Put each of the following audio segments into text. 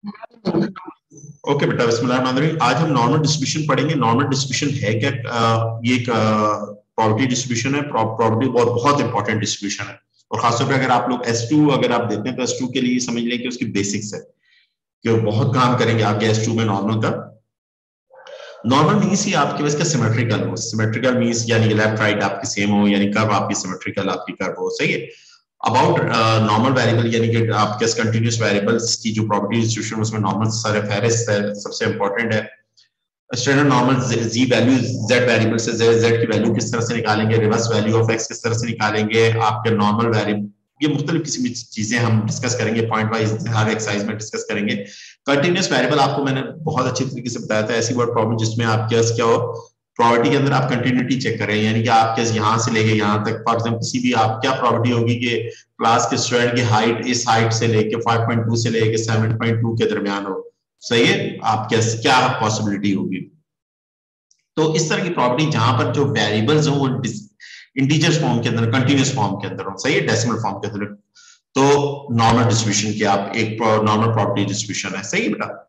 Okay बेटा, बिस्मिल्लाहिर्रहमानिर्रहीम। आज हम नॉर्मल डिस्ट्रीब्यूशन पढ़ेंगे। नॉर्मल डिस्ट्रीब्यूशन है क्या? ये एक प्रॉपर्टी डिस्ट्रीब्यूशन है। प्रॉपर्टी बहुत बहुत इंपॉर्टेंट डिस्ट्रीब्यूशन है, और खासतौर पर अगर आप लोग S2 अगर आप देते हैं तो S2 के लिए समझ लें कि उसकी बेसिक्स है कि बहुत काम करेंगे आपके S2 में नॉर्मल का। नॉर्मल मीन्स ही आपके पास का सिमेट्रिकल हो। सिमेट्रिकल मीन्स यानी लेफ्ट राइट आपकी सेम हो, यानी कर्व आपकी सिमेट्रिकल आपकी कर्व हो, सही है। अबाउट नॉर्मल वेरिएबल यानी कि आपके कंटिन्यूस वेरिएबल्स की जो प्रॉपर्टी डिस्ट्रीब्यूशन उसमें नॉर्मल सारे फेरिस्ट है, सबसे इंपॉर्टेंट है। स्टैंडर्ड नॉर्मल जी वैल्यू जेड वेरिएबल से जेड की वैल्यू किस तरह से निकालेंगे, रिवर्स वैल्यू ऑफ एक्स किस तरह से निकालेंगे, आपके नॉर्मल वेरिएबल, ये मुख्तलिफ किस्म की चीजें हम डिस्कस करेंगे, पॉइंट वाइज हर एक्सरसाइज में डिस्कस करेंगे। कंटिन्यूस वेरिएबल आपको मैंने बहुत अच्छी तरीके से बताया था, ऐसी वर्ड प्रॉब्लम जिसमें आपके पास क्या हो, प्रॉपर्टी के अंदर आप कंटिन्यूटी चेक करें, यानी कि आपके यहां से लेके यहां तक, फॉर एग्जाम्पल किसी भी आप क्या प्रॉपर्टी होगी कि क्लास के स्टूडेंट की हाइट इस हाइट से लेके 5.2 से लेके 7.2 के दरमियान हो, सही है। आप क्या पॉसिबिलिटी होगी। तो इस तरह की प्रॉपर्टी जहां पर जो वेरिएबल्स हो वो इंटीजर्स फॉर्म के अंदर, कंटिन्यूस फॉर्म के अंदर हो, सही है, डेसिमल फॉर्म के अंदर, तो नॉर्मल डिस्ट्रीब्यूशन की आप एक नॉर्मल प्रॉपर्टी डिस्ट्रीब्यूशन है, सही है बेटा।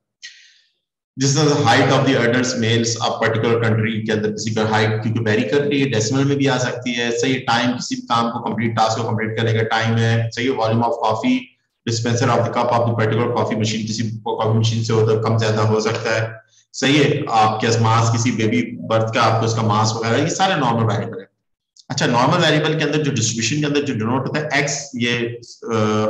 जिस तरह से height of the adults males आप पर्टिकुलर कंट्री के अंदर किसी का हाइट क्योंकि वेरी कर रही है, डेसिमल में भी आ सकती है, सही। टाइम किसी भी काम को कंप्लीट टास्क को कंप्लीट करने का टाइम है, सही है। Volume of coffee dispenser of the cup of the particular coffee machine, किसी कॉफी मशीन से होता कम ज्यादा हो सकता है, सही है। आपके मास किसी बेबी बर्थ का आपको उसका मास वगैरह, ये सारे नॉर्मल वेरिएबल है। अच्छा, नॉर्मल वेरिएबल के अंदर जो डिस्ट्रीब्यूशन के अंदर जो डिनोट होता है एक्स, ये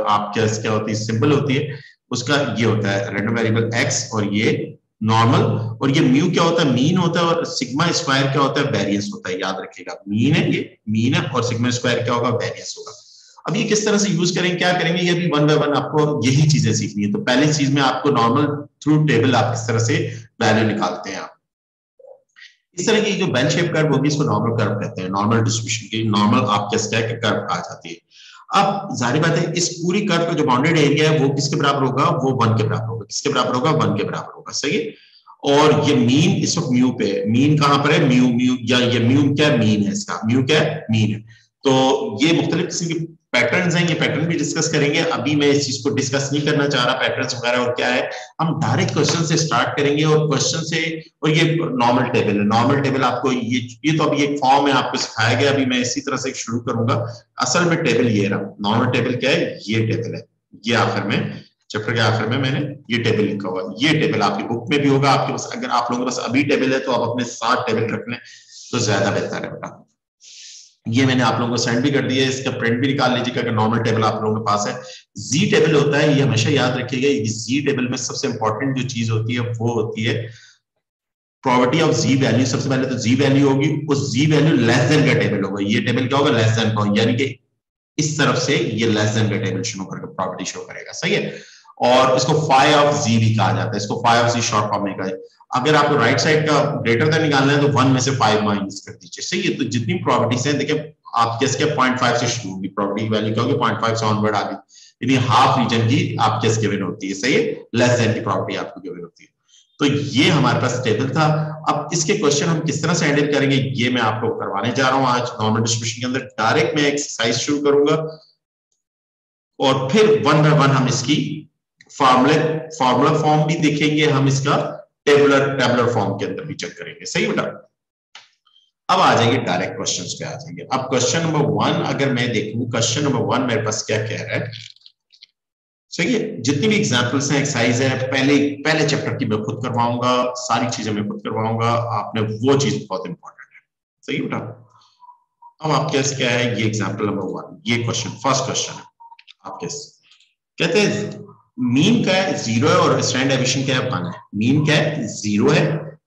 आपके क्या होती है, सिंबल होती है उसका, ये होता है रैंडम वेरिएबल एक्स, और ये नॉर्मल, और ये म्यू क्या होता है, मीन होता है, और सिग्मा स्क्वायर क्या होता है, वेरिएंस होता है। याद रखिएगा, मीन है, ये मीन है, और सिग्मा स्क्वायर क्या होगा, वेरिएंस होगा। अब ये किस तरह से यूज करेंगे, क्या करेंगे, ये भी वन बाय वन आपको यही चीजें सीखनी है। तो पहली चीज में आपको नॉर्मल थ्रू टेबल आप किस तरह से वैल्यू निकालते हैं। आप इस तरह की जो बेल शेप कर्व होगी इसको नॉर्मल कर्व कहते हैं। नॉर्मल डिस्ट्रीब्यूशन की नॉर्मल आपके स्टैक कर्व कहा जाती है। अब जाहिर बात है इस पूरी कर्व का जो बाउंडेड एरिया है वो किसके बराबर होगा, वो 1 के बराबर होगा। किसके बराबर होगा, 1 के बराबर होगा, सही है। और ये मीन इस वक्त म्यू पे, मीन कहां पर है, म्यू म्यू, या ये म्यू क्या है, मीन है इसका, म्यू क्या है, मीन है। तो ये मुख्तलिफ किस्म की पैटर्न्स हैं, ये पैटर्न भी डिस्कस करेंगे। अभी मैं इस चीज को डिस्कस नहीं करना चाह रहा पैटर्न्स वगैरह और क्या है, हम डायरेक्ट क्वेश्चन से स्टार्ट करेंगे, और क्वेश्चन से, और ये नॉर्मल टेबल है। नॉर्मल टेबल आपको ये तो अभी एक फॉर्म है, आपको सिखाया गया, अभी मैं इसी तरह से शुरू करूंगा। असल में टेबल ये रहा, नॉर्मल टेबल क्या है, ये टेबल है, ये आखिर में चैप्टर के आखिर में मैंने ये टेबल लिखा हुआ है। ये टेबल आपकी बुक में भी होगा आपके पास। अगर आप लोगों के पास अभी टेबल है तो आप अपने साथ टेबल रख लें तो ज्यादा बेहतर है बेटा। ये मैंने आप लोगों को सेंड भी कर दिया है, इसका प्रिंट भी निकाल लीजिएगा अगर नॉर्मल टेबल आप लोगों के पास है। जी टेबल होता है, ये हमेशा याद रखिएगा, जी टेबल में सबसे इंपॉर्टेंट जो चीज होती है वो होती है प्रॉपर्टी ऑफ जी वैल्यू। सबसे पहले तो जी वैल्यू होगी, उस जी वैल्यू लेस देन का टेबल होगा। ये टेबल क्या होगा, लेस देन का, यानी कि इस तरफ से ये लेस देन का टेबल शो करके प्रॉपर्टी शो करेगा, सही है। और इसको फाई ऑफ जी भी कहा जाता है, इसको phi of G short form में कहा। अगर आपको राइट साइड का ग्रेटर देन निकालना है तो 1 में से 5 माइनस कर दीजिए, सही है। तो जितनी प्रॉपर्टीज हैं देखिए, आप कैसे 0.5 से शुरू होगी प्रॉपर्टी की वैल्यू क्या होगी, 0.5 से ऑनवर्ड आगे, यानी हाफ रीजन की आप कैसे गिवन होती है, सही है। लेस देन की प्रॉपर्टी आपको गिवन होती है। तो ये हमारे पास टेबल था। अब इसके क्वेश्चन हम किस तरह से हैंडल करेंगे ये मैं आपको करवाने जा रहा हूं आज नॉर्मल डिस्ट्रीब्यूशन के अंदर। डायरेक्ट मैं एक्सरसाइज शुरू करूंगा और फिर 1 बाय 1 हम इसकी फार्मूला फॉर्म भी देखेंगे, हम इसका टेबुलर फॉर्म के अंदर भी चेक करेंगे, सही बेटा। अब आ जाएंगे डायरेक्ट क्वेश्चंस पे आ जाएंगे। अब क्वेश्चन नंबर 1 अगर मैं देखूं, क्वेश्चन नंबर 1 मेरे पास क्या कह रहा है, सही है। जितनी भी एग्जांपल्स हैं, एक्सरसाइज है, पहले चैप्टर की मैं खुद करवाऊंगा, सारी चीजें मैं खुद करवाऊंगा, आपने वो चीज बहुत इंपॉर्टेंट है, सही बेटा। अब आपके पास क्या है, ये एग्जांपल नंबर 1, ये क्वेश्चन फर्स्ट क्वेश्चन है आपके। कहते हैं मीन क्या है, 0 है, और स्टैंडर्ड डेविएशन क्या है, 1 है। मीन क्या है, 0 है,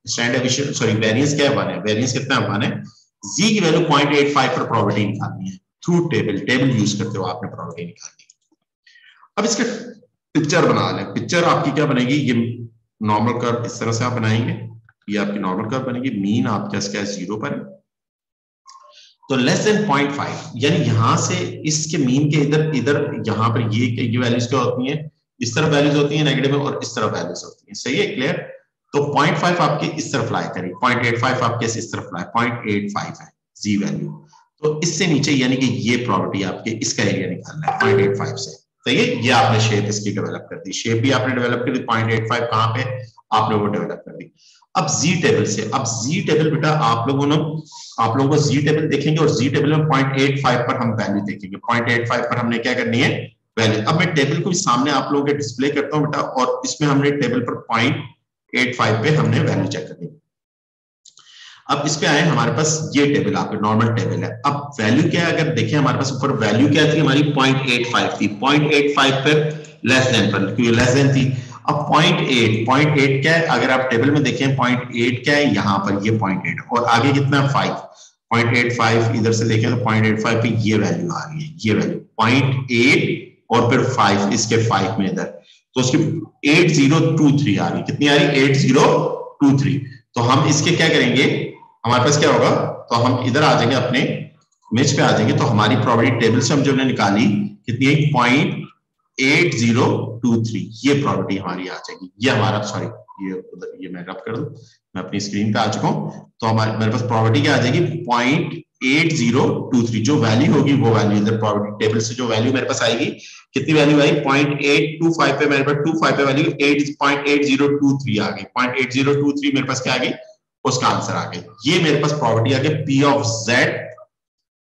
स्टैंडर्ड डेविएशन सॉरी वेरिएंस क्या है, 1 है। वेरिएंस कितना है, 1 है। जी की वैल्यू 0.85 पर प्रॉपर्टी निकालनी है थ्रू टेबल यूज करते हो आपने प्रॉपर्टी निकालनी है। अब इसका पिक्चर बना लें। पिक्चर आपकी क्या बनेगी, ये नॉर्मल कर्व इस तरह से आप बनाएंगे, ये आपकी नॉर्मल कर्व बनेगी। मीन आपका क्या है, 0 पर है, तो लेस देन 0.5, यानी यहां से इसके मीन के इधर यहां पर ये वैल्यूज क्या होती हैं, इस तरफ वैल्यूज होती हैं नेगेटिव में, और इस तरफ वैल्यूज होती हैं, सही है, क्लियर। तो 0.5 आपके इस तरफ लाई करें, 0.85 आपके इस तरफ लाए, 0.85 है जी वैल्यू। तो इससे नीचे यानी कि ये प्रॉपर्टी आपके इसका एरिया निकालना है 0.85 से, तो ये आपने शेप इसकी डेवलप कर दी, शेप भी आपने डेवलप कर दी, 0.85 कहां पे आपने वो डेवलप कर दी। अब जी टेबल से, अब जी टेबल बेटा आप लोगों को जी टेबल देखेंगे और जी टेबल में 0.85 पर हम वैल्यू देखेंगे। 0.85 पर हमने क्या करनी है वैल्यू। अब मैं टेबल को भी सामने आप लोगों के डिस्प्ले करता हूं बेटा, और इसमें हमने टेबल पर 0.85 पे हमने वैल्यू चेक करनी। अब इस पे आए हमारे पास ये टेबल आपका नॉर्मल टेबल है। अब वैल्यू क्या है अगर देखें हमारे पास ऊपर वैल्यू क्या थी हमारी 0.85 थी, 0.85 पर लेस देन पर, क्योंकि लेस देन थी। अब 0.8 क्या है अगर आप टेबल में देखें 0.8 क्या है यहाँ पर ये 0.8 और आगे कितना 5, 0.85 इधर से देखें तो 0.85 पे ये वैल्यू आ रही है, ये वैल्यू 0.8 और फिर 5 इसके 5 में इधर, तो उसकी 8023 आ रही, कितनी आ रही 8023। तो हम इसके क्या करेंगे हमारे पास क्या होगा, तो हम इधर आ जाएंगे अपने इमेज पे आ जाएंगे, तो हमारी प्रोबेबिलिटी टेबल से हम जो निकाली कितनी है 0.8023, ये प्रोबेबिलिटी हमारी आ जाएगी। ये हमारा सॉरी ये मैं रब कर दूं, मैं अपनी स्क्रीन पे आ चुका हूं, तो हमारे मेरे पास प्रोबेबिलिटी क्या आ जाएगी 0.8023, जो वैल्यू होगी वो वैल्यू इधर प्रोबेबिलिटी टेबल से जो वैल्यू मेरे पास आएगी, कितनी वैल्यू आई 0.825 पे मेरे पास 25 पे वैल्यू 0.8023 आ गई, 0.8023 मेरे पास क्या आ गई उसका आंसर आ गया। ये मेरे पास प्रॉपर्टी आ गई P of Z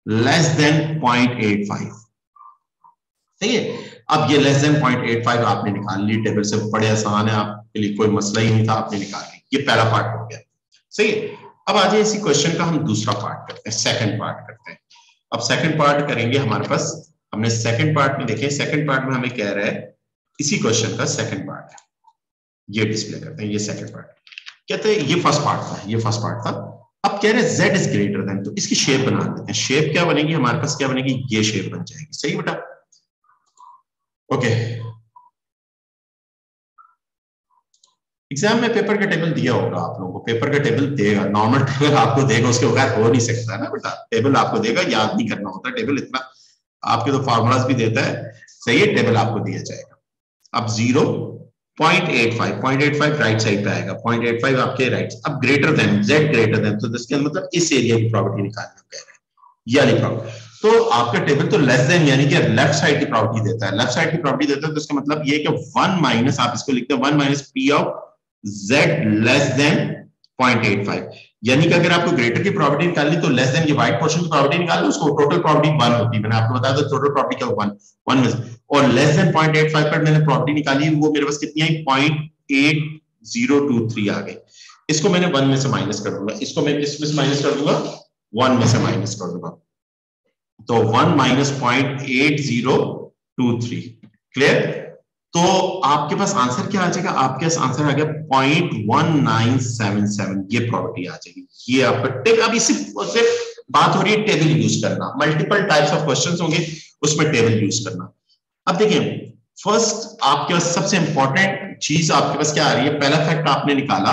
less then 0.85, सही है। अब ये लेस देन 0.85 आपने निकाल ली टेबल से, बड़े आसान है, आपके लिए कोई मसला ही नहीं था, आपने निकाल ली, ये पहला पार्ट हो गया, सही है। अब आ जाए इसी क्वेश्चन का हम दूसरा पार्ट करते हैं, सेकंड पार्ट करते हैं। अब सेकंड पार्ट करेंगे हमारे पास, हमने सेकंड पार्ट में देखें, सेकंड पार्ट में हमें कह रहा है इसी क्वेश्चन का सेकंड पार्ट है, ये डिस्प्ले करते हैं, ये सेकंड पार्ट कहते हैं, ये फर्स्ट पार्ट था, ये फर्स्ट पार्ट था। अब कह रहे हैं Z इज ग्रेटर देन, तो इसकी शेप बना देते हैं। शेप क्या बनेगी हमारे पास, क्या बनेगी, ये शेप बन जाएगी, सही बेटा, ओके। एग्जाम में पेपर का टेबल दिया होगा आप लोगों को, पेपर का टेबल देगा, नॉर्मल टेबल आपको देगा, उसके बगैर हो नहीं सकता ना बेटा, टेबल आपको देगा, याद नहीं करना होता टेबल, इतना आपके तो फार्मूलाज भी देता है, सही है, टेबल आपको दिया जाएगा। अब 0.85 राइट साइड पे आएगा, 0.85 आपके राइट, अब greater than Z greater then, तो इसके मतलब इस एरिया की प्रॉपर्टी निकालना कह रहे हैं, ये वाली प्रॉपर्टी। तो आपका टेबल तो लेस देन यानी कि लेफ्ट साइड की प्रॉपर्टी देता है, लेफ्ट साइड की प्रॉपर्टी देता है, तो इसका मतलब ये कि 1 माइनस, आप इसको लिखते हैं 1 minus P of Z less then 0.85, यानी कि अगर आपको ग्रेटर की प्रॉपर्टी निकालनी तो लेस देन, ये व्हाइट पोर्शन की प्रॉपर्टी निकाल लो, उसको टोटल प्रॉपर्टी 1 होती है, मैंने आपको बताया था टोटल प्रॉपर्टी क्या 1 में, और लेस देन 0.85 पर मैंने प्रॉपर्टी निकाली, वो मेरे पास कितनी आई 0.8023 आ गई। इसको मैंने 1 में से माइनस कर दूंगा, इसको मैं किसमें से माइनस कर दूंगा 1 में से माइनस कर दूंगा, तो 1 माइनस 0.8023, क्लियर। तो आपके पास आंसर क्या आ जाएगा, आपके पास आंसर आ गया 0.1977, ये प्रॉपर्टी आ जाएगी, ये आपका टेबल। अब इसी बात हो रही है टेबल यूज करना, मल्टीपल टाइप्स ऑफ क्वेश्चंस होंगे उसमें टेबल यूज करना। अब देखिए फर्स्ट आपके पास सबसे इंपॉर्टेंट चीज आपके पास क्या आ रही है, पहला फैक्ट आपने निकाला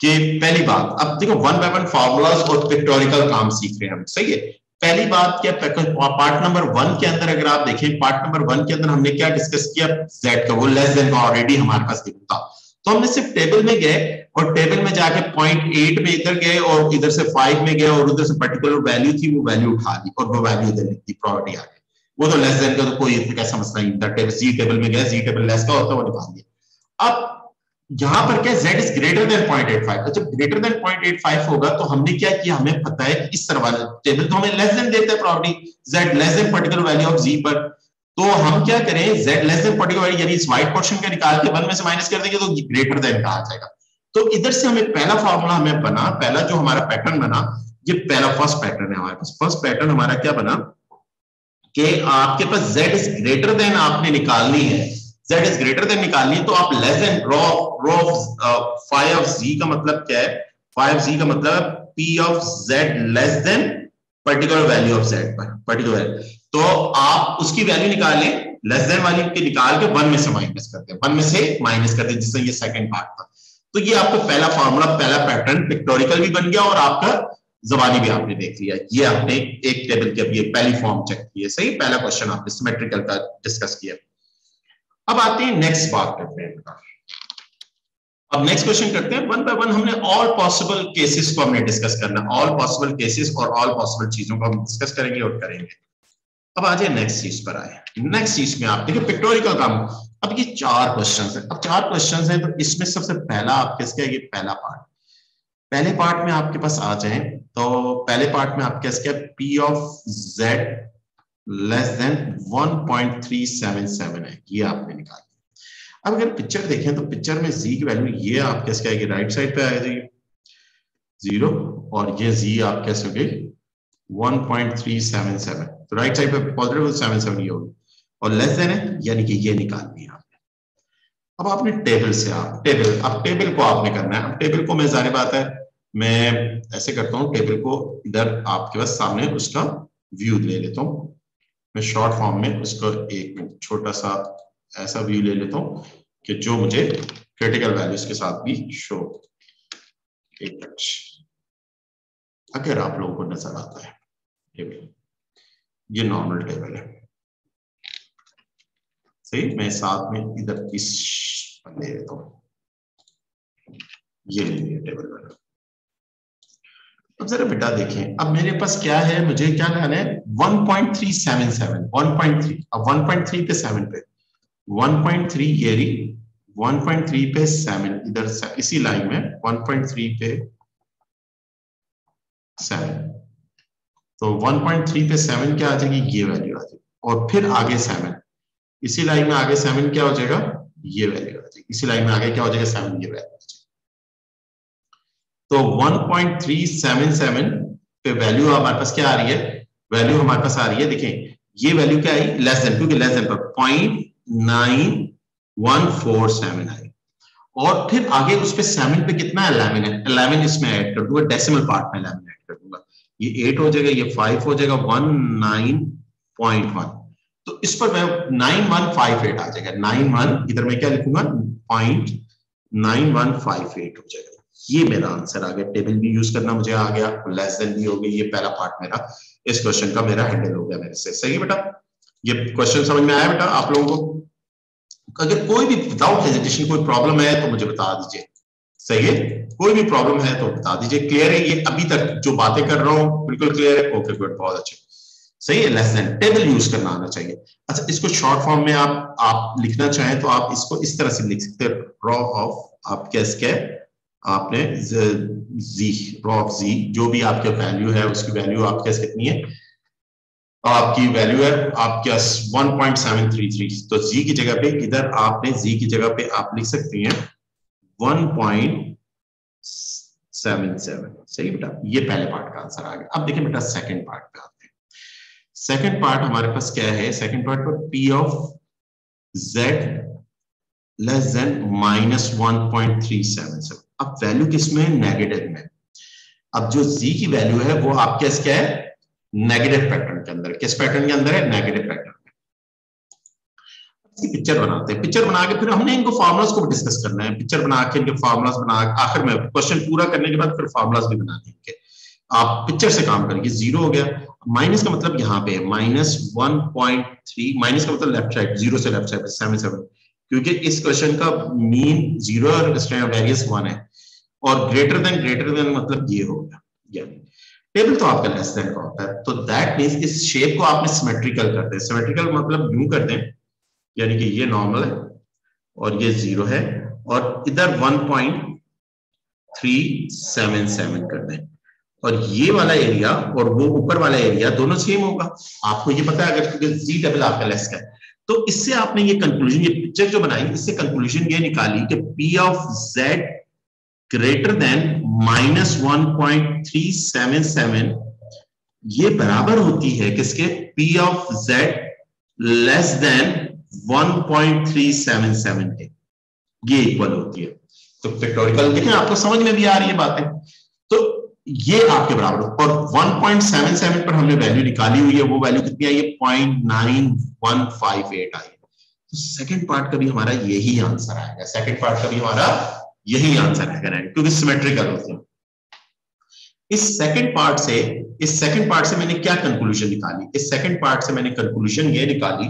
कि पहली बात, अब देखो 1 बाय 1 फार्मूलाज और पिक्टोरिकल काम सीख रहे हैं हम, सही है। पहली बात क्या, पार्ट नंबर 1 के अंदर अगर आप देखें, पार्ट नंबर 1 के अंदर हमने क्या डिस्कस किया, Z का वो लेस देन का ऑलरेडी हमारे पास गिवन था, तो हमने सिर्फ टेबल में गए और टेबल में जाके 0.8 में इधर गए और इधर से 5 में गए और उधर से पर्टिकुलर वैल्यू थी वो वैल्यू उठा ली और वो वैल्यू इधर लिख दी, प्रॉपर्टी आ गई। वो तो लेस देन का तो कोई कैसा मसला नहीं था, टेबल जी टेबल में गए, जी टेबल लेस का होता है वो निकाल दिया। अब यहां पर क्या Z इज ग्रेटर देन 0.85, जब ग्रेटर देन 0.85 होगा तो हमने क्या किया, हमें पता है कि इस तरह वाला टेबल तो हमें लेस देन देता है property, Z less then particular value of Z पर, तो हम क्या करें Z less then particular value यानी इस व्हाइट पोर्शन का निकाल के 1 में से माइनस कर देंगे तो ग्रेटर देन का आ जाएगा। तो इधर से हमें पहला फॉर्मूला हमें बना, पहला जो हमारा पैटर्न बना, ये पहला फर्स्ट पैटर्न है हमारे पास। फर्स्ट पैटर्न हमारा क्या बना कि आपके पास Z इज ग्रेटर देन आपने निकालनी है, Z इज ग्रेटर देन निकालनी है, तो आप less than rho phi of Z का मतलब क्या है, फाई ऑफ Z का मतलब P of Z less then particular value of Z पर, पर्टिकुलर, तो आप उसकी वैल्यू निकालें, लेस देन वाली के निकाल के 1 में से माइनस करते हैं, 1 में से माइनस करते हैं, जिससे ये सेकंड पार्ट था। तो ये आपका पहला फॉर्मूला, पहला पैटर्न पिक्टोरिकल भी बन गया और आपका जबानी भी आपने देख लिया, ये आपने एक टेबल की अब ये पहली फॉर्म चेक की है, सही। पहला क्वेश्चन आपने सिमेट्रिकल का डिस्कस किया। अब आते हैं नेक्स्ट बात करते हैं, अब नेक्स्ट क्वेश्चन करते हैं 1 बाय 1, हमने ऑल पॉसिबल केसेस को हमने डिस्कस करना, ऑल पॉसिबल केसेस और ऑल पॉसिबल चीजों को हम डिस्कस करेंगे और करेंगे। अब आ जाए नेक्स्ट चीज पर आए। नेक्स्ट चीज में आप देखिए पिक्टोरिकल काम। अब ये 4 क्वेश्चंस है। अब 4 क्वेश्चंस है तो इसमें सबसे पहला आपके इसका ये पहला पार्ट, पहले पार्ट में आपके पास आ जाए तो पहले पार्ट में आपके इसका P of Z less than 1.377 है, ये आपने निकाला। अब अगर पिक्चर देखें तो पिक्चर में जी की वैल्यू ये आपके इसका आएगी राइट साइड पे आ जाएगी 0 और ये जी आप कैसे हो गई 1.377, तो राइट साइड पे पॉजिटिव 77 ये होगी और लेस देन है यानी कि ये निकालनी है आपने। अब आपने टेबल से आप टेबल को आपने करना है। अब टेबल को मैं जाहिर बात है मैं ऐसे करता हूं, टेबल को इधर आपके पास सामने उसका व्यू ले लेता हूं, मैं शॉर्ट फॉर्म में उसको एक छोटा सा ऐसा व्यू ले लेता हूं कि जो मुझे क्रिटिकल वैल्यूज के साथ भी शो एक टच अगर आप लोगों को नजर आता है। ये नॉर्मल टेबल है, सही। मैं साथ में इधर इस ले लेता हूं, ये ले लिया टेबल वाला। अब जरा बेटा देखें, अब मेरे पास क्या है, मुझे क्या लेना है 1.377 1.3। अब 1.3 पे 7 पे 1.3 ये रही 1.3 पे 7 इधर इसी लाइन में 1.3 पे 7, तो 1.3 पे 7 क्या आ जाएगी ये वैल्यू आ जाएगी और फिर आगे 7 इसी लाइन में आगे 7 क्या हो जाएगा ये वैल्यू आ जाएगी, इसी लाइन में आगे क्या हो जाएगा 7 ये वैल्यू आ जाएगी। तो 1.377 पे वैल्यू हमारे पास क्या आ रही है, वैल्यू हमारे पास आ रही है देखें ये वैल्यू क्या आई लेस देन, क्योंकि लेस देन पर 0.9147 आई और फिर आगे उस पे 7 पे कितना 11 है, 11 इसमें ऐड कर दूंगा, डेसिमल पार्ट में 11 ऐड कर दूंगा, ये 8 हो जाएगा, ये 5 हो जाएगा 19.1, तो इस पर मैं 9158 आ जाएगा, 91 इधर मैं क्या लिखूंगा 0.9158 हो जाएगा, ये मेरा आंसर आ गया। टेबल भी यूज करना मुझे आ गया, लेस देन भी हो गई, ये पहला पार्ट मेरा इस क्वेश्चन का मेरा हैंडल हो गया मेरे से। सही है बेटा, ये क्वेश्चन समझ में आया बेटा आप लोगों को? अगर कोई भी विदाउट हेजिटेशन कोई प्रॉब्लम है तो मुझे बता दीजिए। सही है, कोई भी प्रॉब्लम है तो बता दीजिए। क्लियर है, ये अभी तक जो बातें कर रहा हूं बिल्कुल क्लियर है? ओके गुड, बहुत अच्छे। सही है, लेस देन टेबल यूज करना आना चाहिए। अच्छा, इसको शॉर्ट फॉर्म में आप लिखना चाहें तो आप इसको इस तरह से लिख सकते हैं, रॉ ऑफ आप क्या इसके आपने जी, रॉ ऑफ जी, जो भी आपके वैल्यू है उसकी वैल्यू आपके कितनी है, आपकी वैल्यू है आपके 1.733, तो जी की जगह पे इधर आपने जी की जगह पे आप लिख सकती हैं 1.77। सही बेटा, ये पहले पार्ट का आंसर आ गया। अब देखिए बेटा सेकंड पार्ट पे आते हैं। सेकंड पार्ट हमारे पास क्या है, सेकंड पार्ट पर P of Z less than -1.377। अब वैल्यू किसमें, नेगेटिव में। अब जो जी की वैल्यू है वो आपके क्या है, नेगेटिव पैटर्न के अंदर। किस पैटर्न के अंदर है, नेगेटिव पैटर्न में। पिक्चर बनाते हैं, पिक्चर बना के फिर हमने इनको फार्मूलास को डिस्कस करना है। पिक्चर बना के इनके फार्मूलास बना आखिर में क्वेश्चन पूरा करने के बाद फिर फार्मूलास भी बना देंगे। आप पिक्चर से काम करेंगे। 0 हो गया, माइनस का मतलब यहाँ पे -1.3, माइनस का मतलब लेफ्ट साइड, 0 से लेफ्ट साइड 77, क्योंकि इस क्वेश्चन का मीन 0 और वेरियस 1 है और ग्रेटर देन मतलब ये हो गया। टेबल तो आपका लेस देन का होता है, तो दैट मींस इस शेप को आपने सिमेट्रिकल कर दें। सिमेट्रिकल मतलब यूं कर दें, यानी कि ये नॉर्मल है और ये 0 है और इधर 1.377 कर दें और ये वाला एरिया और वो ऊपर वाला एरिया दोनों सेम होगा। आपको ये पता है, अगर क्योंकि जी टेबल आपका लेस का है, तो इससे आपने ये कंक्लूजन, ये पिक्चर जो बनाई, इससे कंक्लूजन ये निकाली कि P of Z greater than -1.377 ये बराबर होती है किसके, P of Z less than 1.377 के, ये इक्वल होती है। तो पिक्टोरिकल देखें, आपको समझ में भी आ रही है बातें, तो ये आपके बराबर। और 1.77 पर हमने वैल्यू निकाली हुई है, वो वैल्यू कितनी आई है 0.9158 आई है। तो सेकंड पार्ट का भी हमारा यही आंसर आएगा, सेकंड पार्ट का भी हमारा यही आंसर है, क्योंकि सिमेट्रिकल होते हैं। इस सेकंड पार्ट से मैंने क्या कंक्लूजन निकाली, इस सेकंड पार्ट से मैंने कंक्लूजन ये निकाली।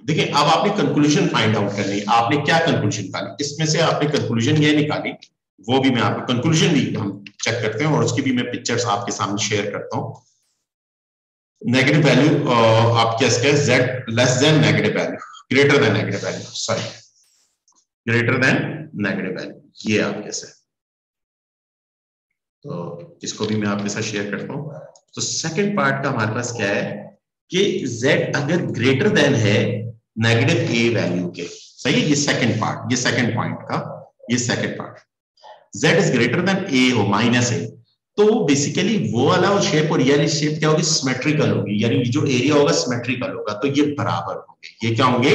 देखिए, अब आपने कंक्लूजन फाइंड आउट करनी, आपने क्या कंक्लूजन निकाली, इसमें से आपने कंक्लूजन ये निकाली, वो भी मैं आपको कंक्लूजन भी हम चेक करते हैं और उसकी भी मैं पिक्चर्स आपके सामने शेयर करता हूं। नेगेटिव वैल्यू आप क्या इसका z less then negative value, greater than negative value, sorry greater than negative value, ये आप कैसे, तो इसको भी मैं आपके साथ शेयर करता हूं। तो सेकंड पार्ट का हमारे पास क्या है कि z अगर ग्रेटर देन है नेगेटिव a वैल्यू के, सही है, ये सेकंड पार्ट, ये सेकंड पॉइंट का, ये second part, z is greater then a हो माइनस a, तो बेसिकली वो वाला शेप और ये शेप क्या होगी, सिमेट्रिकल होगी, यानी जो एरिया होगा सिमेट्रिकल होगा, तो ये बराबर होंगे, ये क्या होंगे,